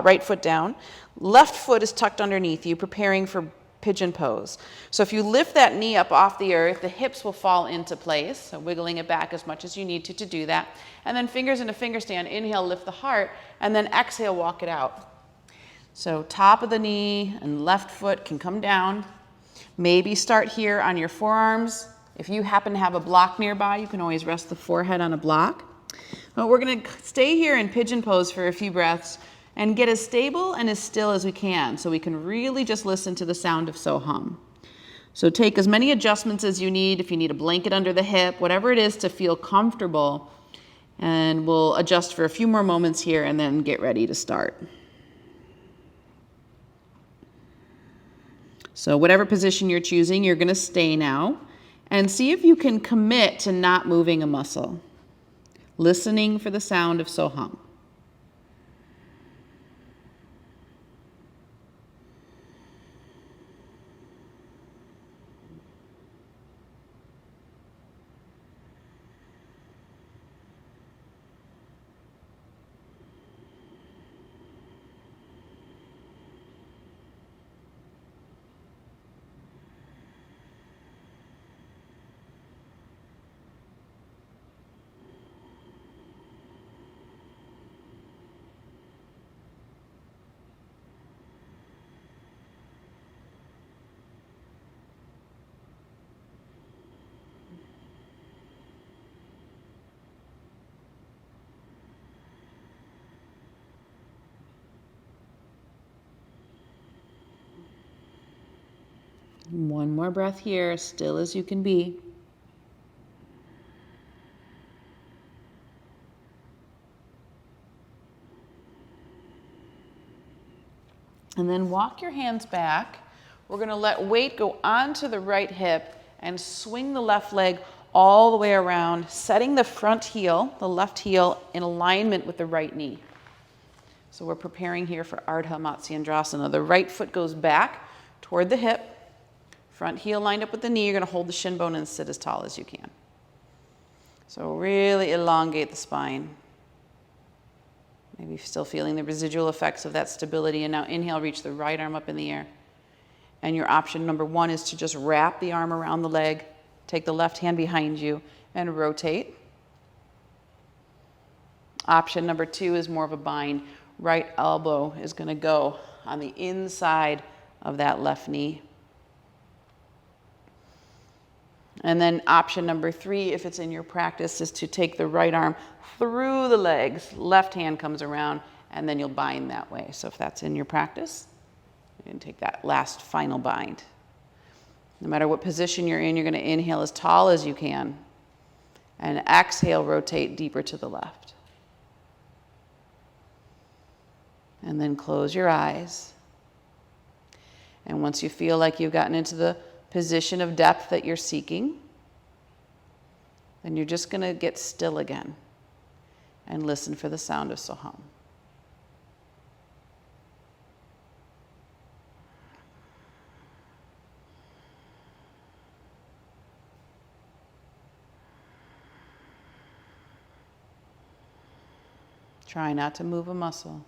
right foot down. Left foot is tucked underneath you, preparing for Pigeon Pose. So if you lift that knee up off the earth, the hips will fall into place, so wiggling it back as much as you need to do that. And then fingers in a finger stand, inhale, lift the heart, and then exhale, walk it out. So top of the knee and left foot can come down. Maybe start here on your forearms. If you happen to have a block nearby, you can always rest the forehead on a block. But we're going to stay here in Pigeon Pose for a few breaths and get as stable and as still as we can so we can really just listen to the sound of So Hum. So take as many adjustments as you need. If you need a blanket under the hip, whatever it is to feel comfortable. And we'll adjust for a few more moments here and then get ready to start. So whatever position you're choosing, you're going to stay now. And see if you can commit to not moving a muscle. Listening for the sound of So Hum. One more breath here, as still as you can be. And then walk your hands back. We're going to let weight go onto the right hip and swing the left leg all the way around, setting the front heel, the left heel, in alignment with the right knee. So we're preparing here for Ardha Matsia Andrasana. The right foot goes back toward the hip, front heel lined up with the knee. You're going to hold the shin bone and sit as tall as you can. So really elongate the spine. Maybe still feeling the residual effects of that stability. And now inhale, reach the right arm up in the air. And your option number one is to just wrap the arm around the leg, take the left hand behind you, and rotate. Option number two is more of a bind. Right elbow is going to go on the inside of that left knee. And then option number three, if it's in your practice, is to take the right arm through the legs, left hand comes around, and then you'll bind that way. So if that's in your practice, you can take that last final bind. No matter what position you're in, you're going to inhale as tall as you can, and exhale, rotate deeper to the left. And then close your eyes. And once you feel like you've gotten into the position of depth that you're seeking, then you're just going to get still again and listen for the sound of Soham. Try not to move a muscle.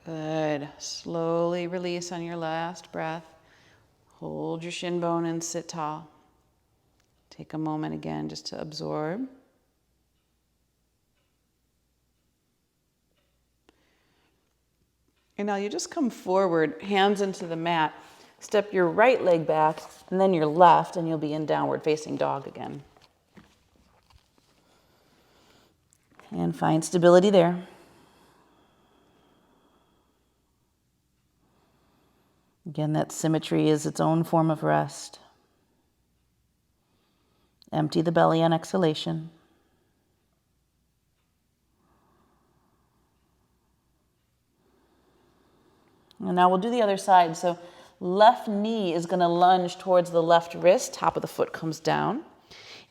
Good. Slowly release on your last breath. Hold your shin bone and sit tall. Take a moment again just to absorb. And now you just come forward, hands into the mat. Step your right leg back and then your left, and you'll be in downward facing dog again. And find stability there. Again, that symmetry is its own form of rest. Empty the belly on exhalation. And now we'll do the other side. So left knee is going to lunge towards the left wrist. Top of the foot comes down.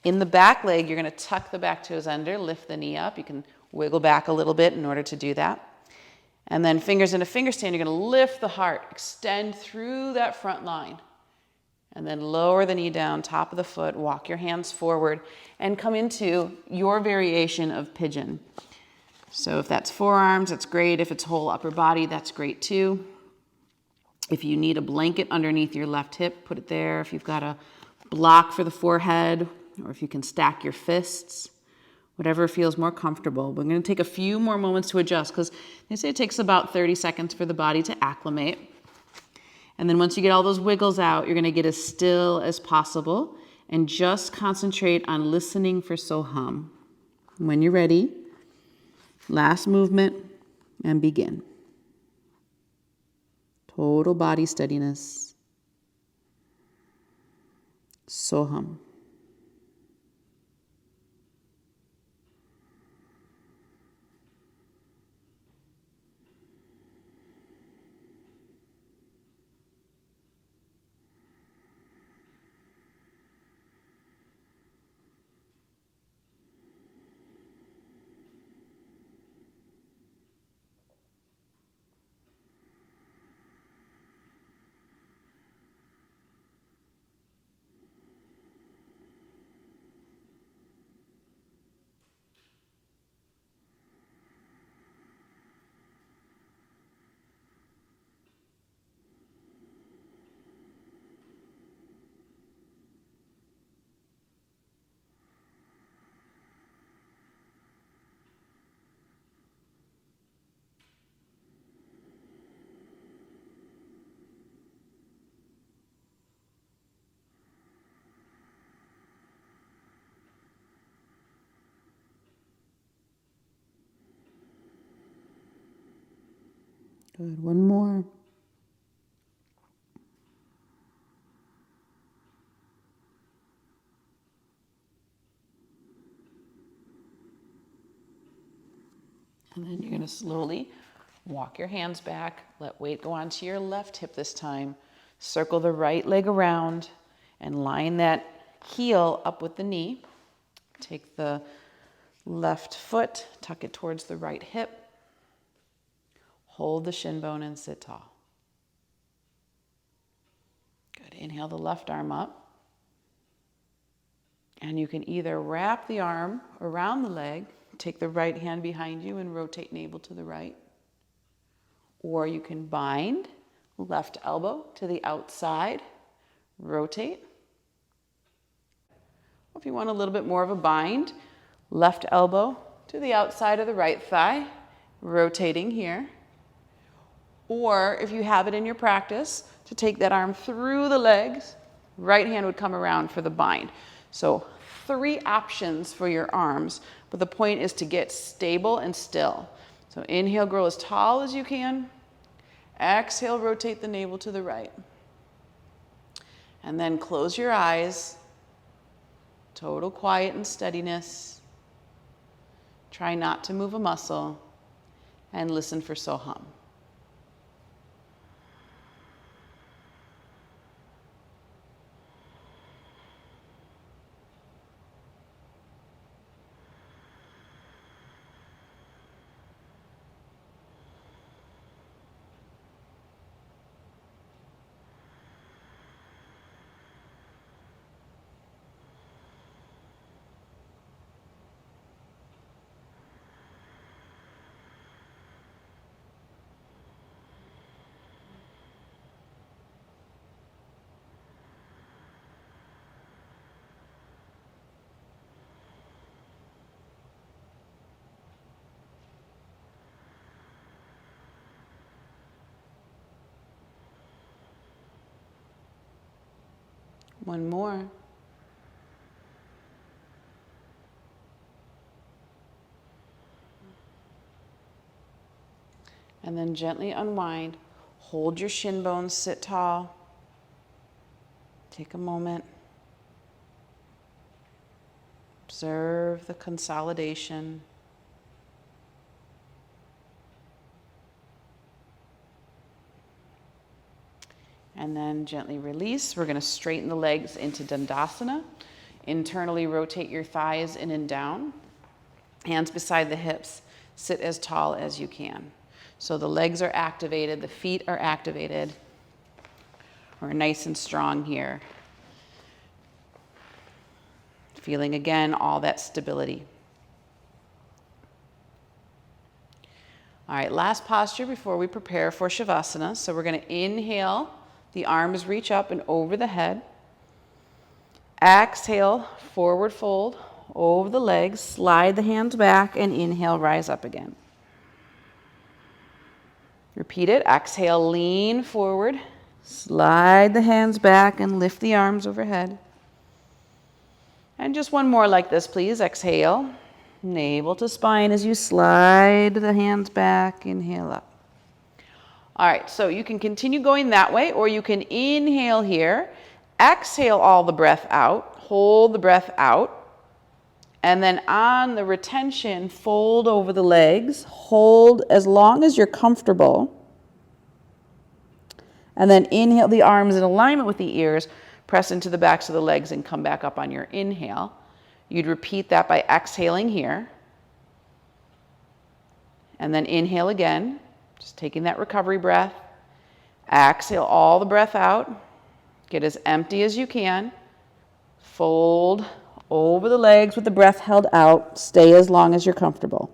In the back leg, you're going to tuck the back toes under, lift the knee up. You can wiggle back a little bit in order to do that. And then fingers in a finger stand, you're going to lift the heart, extend through that front line. And then lower the knee down, top of the foot, walk your hands forward, and come into your variation of pigeon. So if that's forearms, that's great. If it's whole upper body, that's great too. If you need a blanket underneath your left hip, put it there. If you've got a block for the forehead, or if you can stack your fists, whatever feels more comfortable. We're going to take a few more moments to adjust because they say it takes about 30 seconds for the body to acclimate. And then once you get all those wiggles out, you're going to get as still as possible and just concentrate on listening for Soham. When you're ready, last movement and begin. Total body steadiness. Soham. Good. One more. And then you're going to slowly walk your hands back. Let weight go onto your left hip this time. Circle the right leg around and line that heel up with the knee. Take the left foot, tuck it towards the right hip. Hold the shin bone and sit tall. Good. Inhale the left arm up. And you can either wrap the arm around the leg, take the right hand behind you and rotate navel to the right. Or you can bind left elbow to the outside, rotate. If you want a little bit more of a bind, left elbow to the outside of the right thigh, rotating here. Or if you have it in your practice, to take that arm through the legs, right hand would come around for the bind. So 3 options for your arms, but the point is to get stable and still. So inhale, grow as tall as you can. Exhale, rotate the navel to the right. And then close your eyes. Total quiet and steadiness. Try not to move a muscle. And listen for Soham. One more. And then gently unwind. Hold your shin bones, sit tall. Take a moment. Observe the consolidation. And then gently release. We're going to straighten the legs into Dandasana. Internally rotate your thighs in and down. Hands beside the hips. Sit as tall as you can. So the legs are activated, the feet are activated. We're nice and strong here. Feeling again all that stability. All right, last posture before we prepare for Shavasana. So we're going to inhale. The arms reach up and over the head. Exhale, forward fold over the legs. Slide the hands back and inhale, rise up again. Repeat it. Exhale, lean forward. Slide the hands back and lift the arms overhead. And just one more like this, please. Exhale, navel to spine as you slide the hands back. Inhale up. All right, so you can continue going that way, or you can inhale here, exhale all the breath out, hold the breath out, and then on the retention, fold over the legs, hold as long as you're comfortable, and then inhale the arms in alignment with the ears, press into the backs of the legs and come back up on your inhale. You'd repeat that by exhaling here, and then inhale again. Just taking that recovery breath. Exhale all the breath out. Get as empty as you can. Fold over the legs with the breath held out. Stay as long as you're comfortable.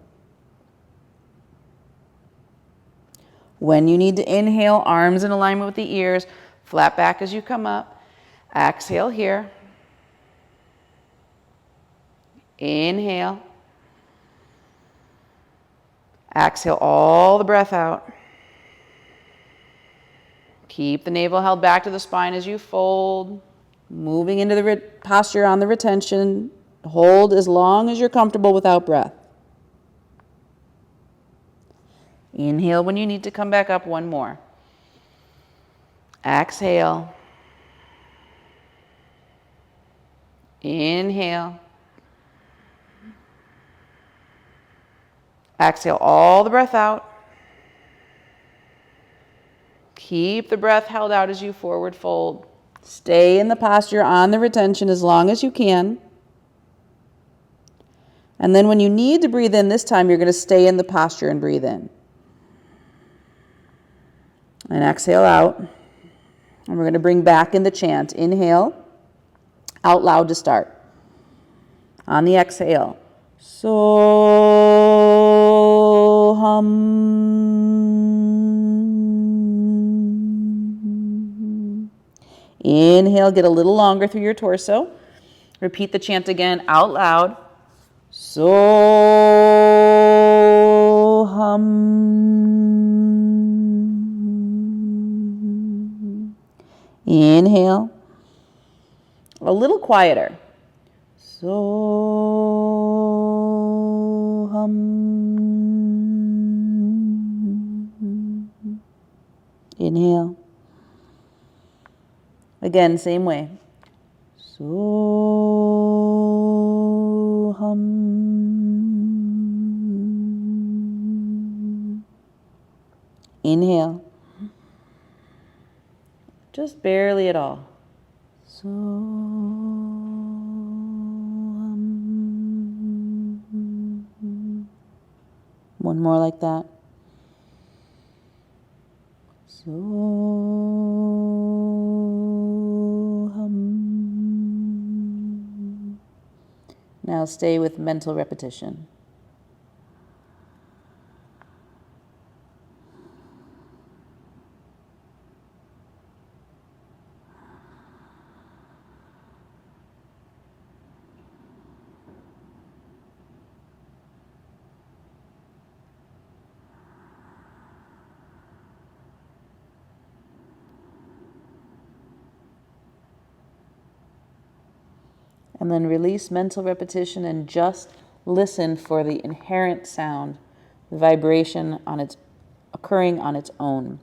When you need to inhale, arms in alignment with the ears. Flat back as you come up. Exhale here. Inhale. Exhale all the breath out. Keep the navel held back to the spine as you fold. Moving into the posture on the retention. Hold as long as you're comfortable without breath. Inhale when you need to come back up. One more. Exhale. Inhale. Exhale all the breath out. Keep the breath held out as you forward fold. Stay in the posture on the retention as long as you can. And then when you need to breathe in this time, you're going to stay in the posture and breathe in. And exhale out. And we're going to bring back in the chant. Inhale, out loud to start. On the exhale. So hum. Inhale, get a little longer through your torso. Repeat the chant again out loud. So hum. Inhale. A little quieter. So hum. Inhale. Again, same way. So hum. Inhale. Just barely at all. So hum. One more like that. So hum. Now stay with mental repetition. And then release mental repetition and just listen for the inherent sound, the vibration occurring on its own.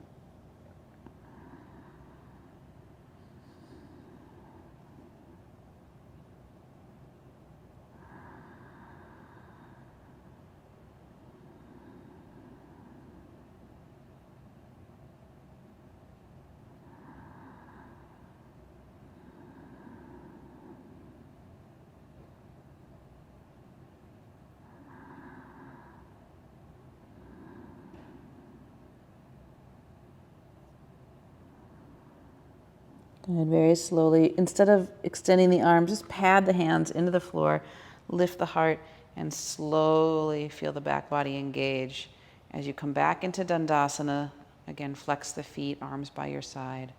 Good, very slowly. Instead of extending the arms, just pad the hands into the floor, lift the heart, and slowly feel the back body engage. As you come back into Dandasana, again, flex the feet, arms by your side.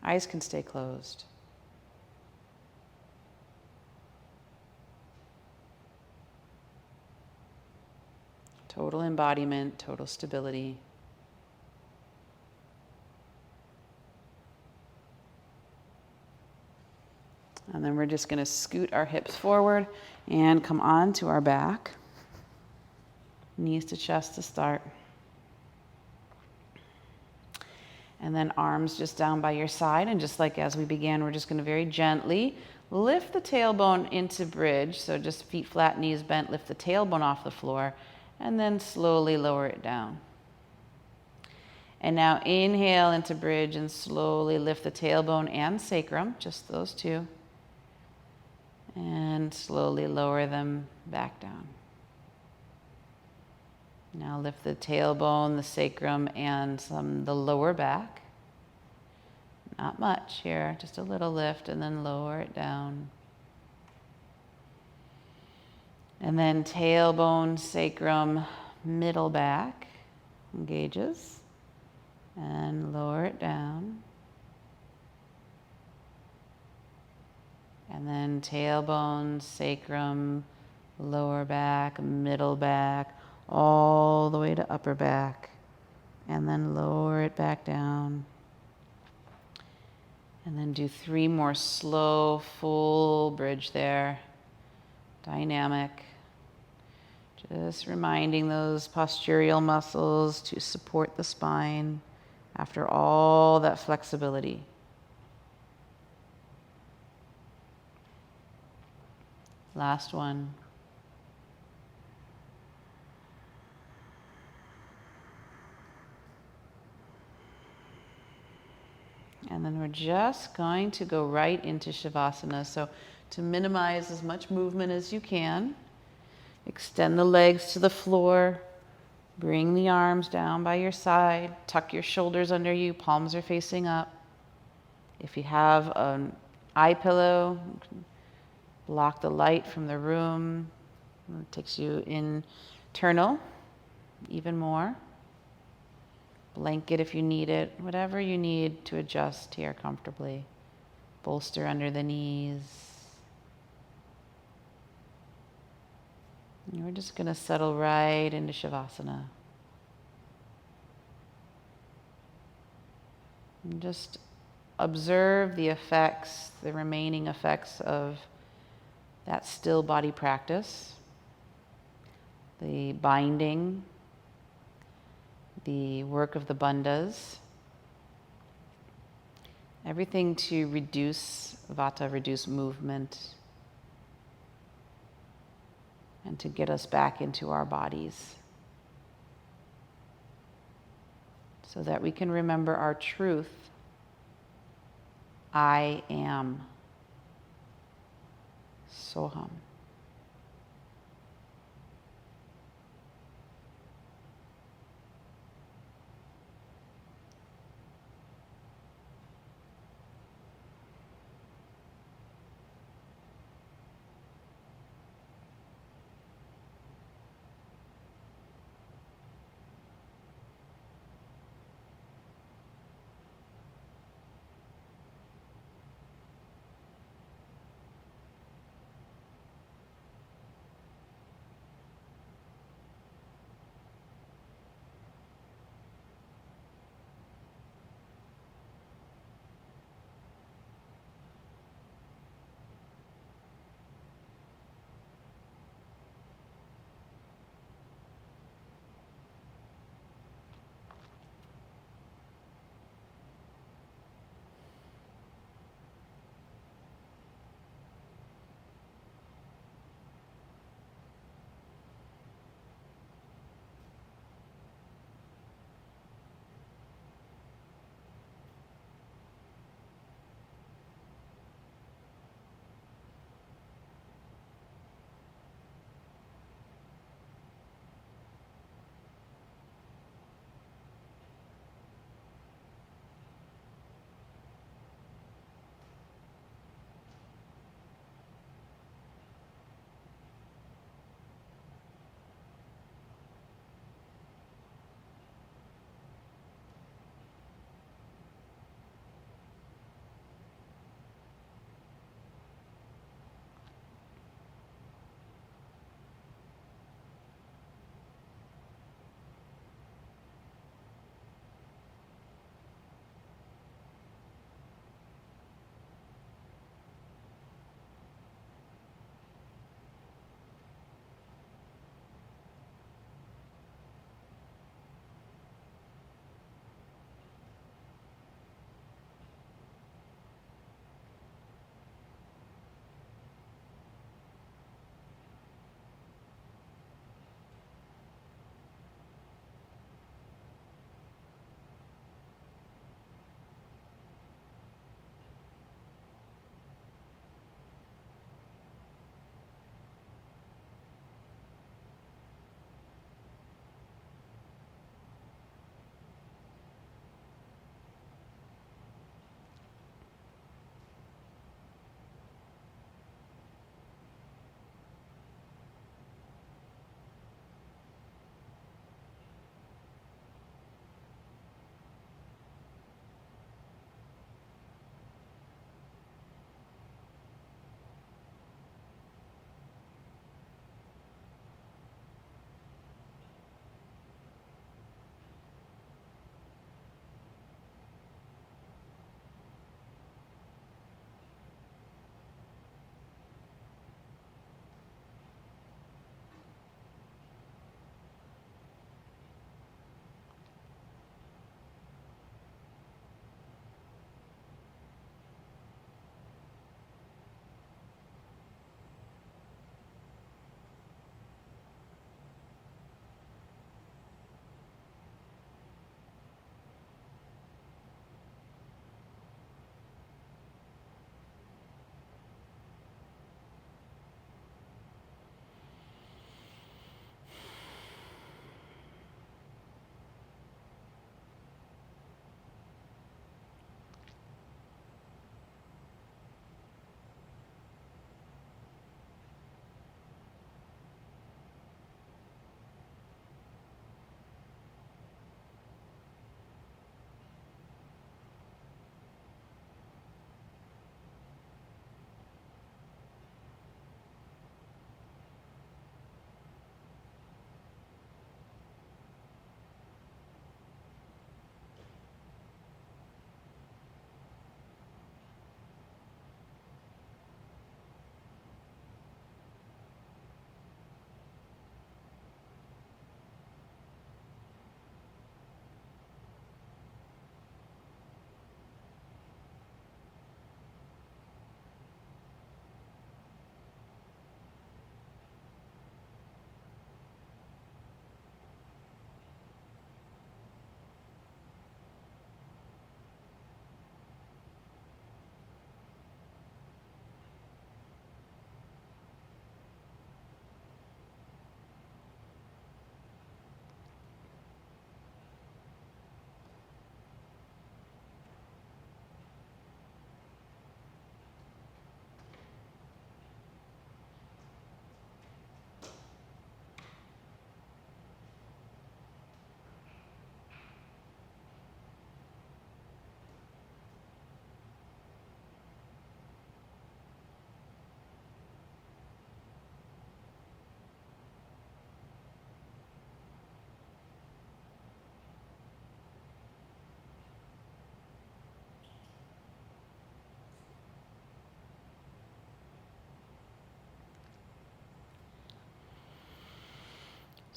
Eyes can stay closed. Total embodiment, total stability. And then we're just going to scoot our hips forward and come on to our back. Knees to chest to start. And then arms just down by your side. And just like as we began, we're just going to very gently lift the tailbone into bridge. So just feet flat, knees bent, lift the tailbone off the floor. And then slowly lower it down. And now inhale into bridge and slowly lift the tailbone and sacrum, just those two. And slowly lower them back down. Now lift the tailbone, the sacrum, and the lower back. Not much here, just a little lift, and then lower it down. And then tailbone, sacrum, middle back engages. And lower it down. And then tailbone, sacrum, lower back, middle back, all the way to upper back. And then lower it back down. And then do 3 more slow, full bridge there. Dynamic. Just reminding those postural muscles to support the spine after all that flexibility. Last one. And then we're just going to go right into Shavasana. So to minimize as much movement as you can, extend the legs to the floor, bring the arms down by your side, tuck your shoulders under you, palms are facing up. If you have an eye pillow, block the light from the room. It takes you internal even more. Blanket if you need it, whatever you need to adjust here comfortably. Bolster under the knees. And we're just going to settle right into Shavasana. And just observe the effects, the remaining effects of that still body practice. The binding, the work of the bandhas, everything to reduce vata, reduce movement, and to get us back into our bodies so that we can remember our truth. I am Soham.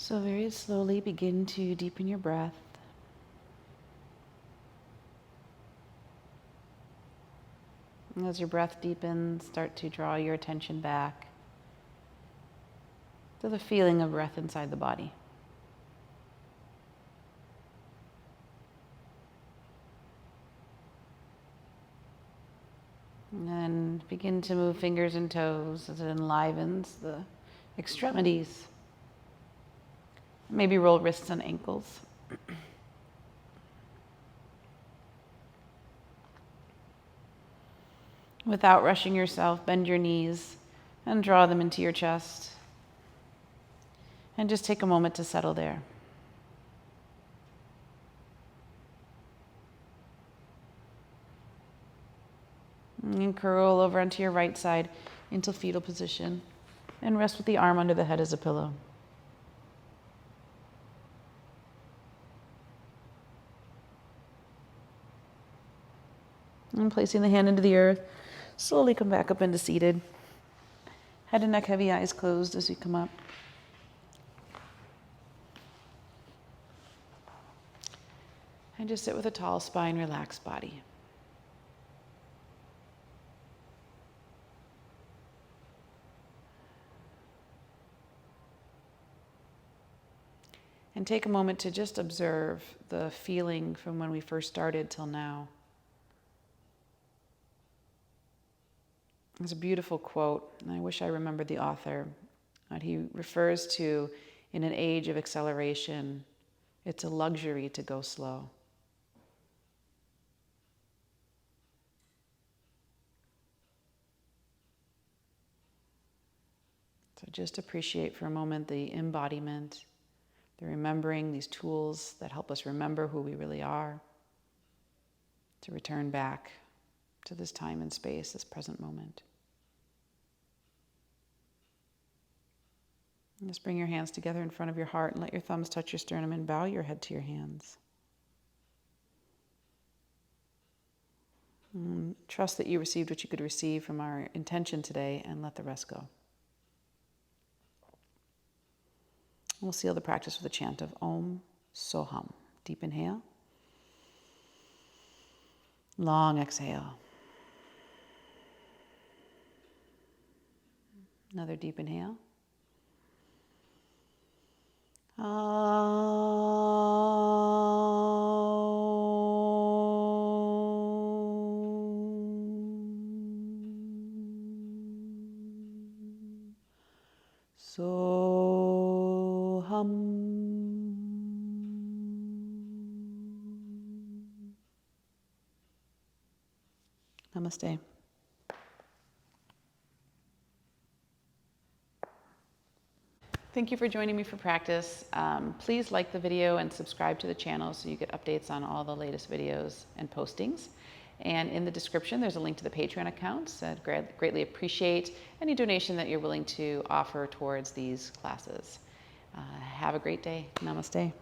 So very slowly begin to deepen your breath. And as your breath deepens, start to draw your attention back to the feeling of breath inside the body. And then begin to move fingers and toes as it enlivens the extremities. Maybe roll wrists and ankles. Without rushing yourself, bend your knees and draw them into your chest. And just take a moment to settle there. And curl over onto your right side into fetal position and rest with the arm under the head as a pillow. And placing the hand into the earth, slowly come back up into seated. Head and neck heavy, eyes closed as you come up. And just sit with a tall spine, relaxed body. And take a moment to just observe the feeling from when we first started till now. There's a beautiful quote, and I wish I remembered the author. He refers to, in an age of acceleration, it's a luxury to go slow. So just appreciate for a moment the embodiment, the remembering, these tools that help us remember who we really are, to return back to this time and space, this present moment. And just bring your hands together in front of your heart and let your thumbs touch your sternum and bow your head to your hands. And trust that you received what you could receive from our intention today and let the rest go. We'll seal the practice with a chant of Om, Soham. Deep inhale. Long exhale. Another deep inhale. Soham. Namaste. Thank you for joining me for practice. Please like the video and subscribe to the channel so you get updates on all the latest videos and postings. And in the description, there's a link to the Patreon accounts. I'd greatly appreciate any donation that you're willing to offer towards these classes. Have a great day. Namaste.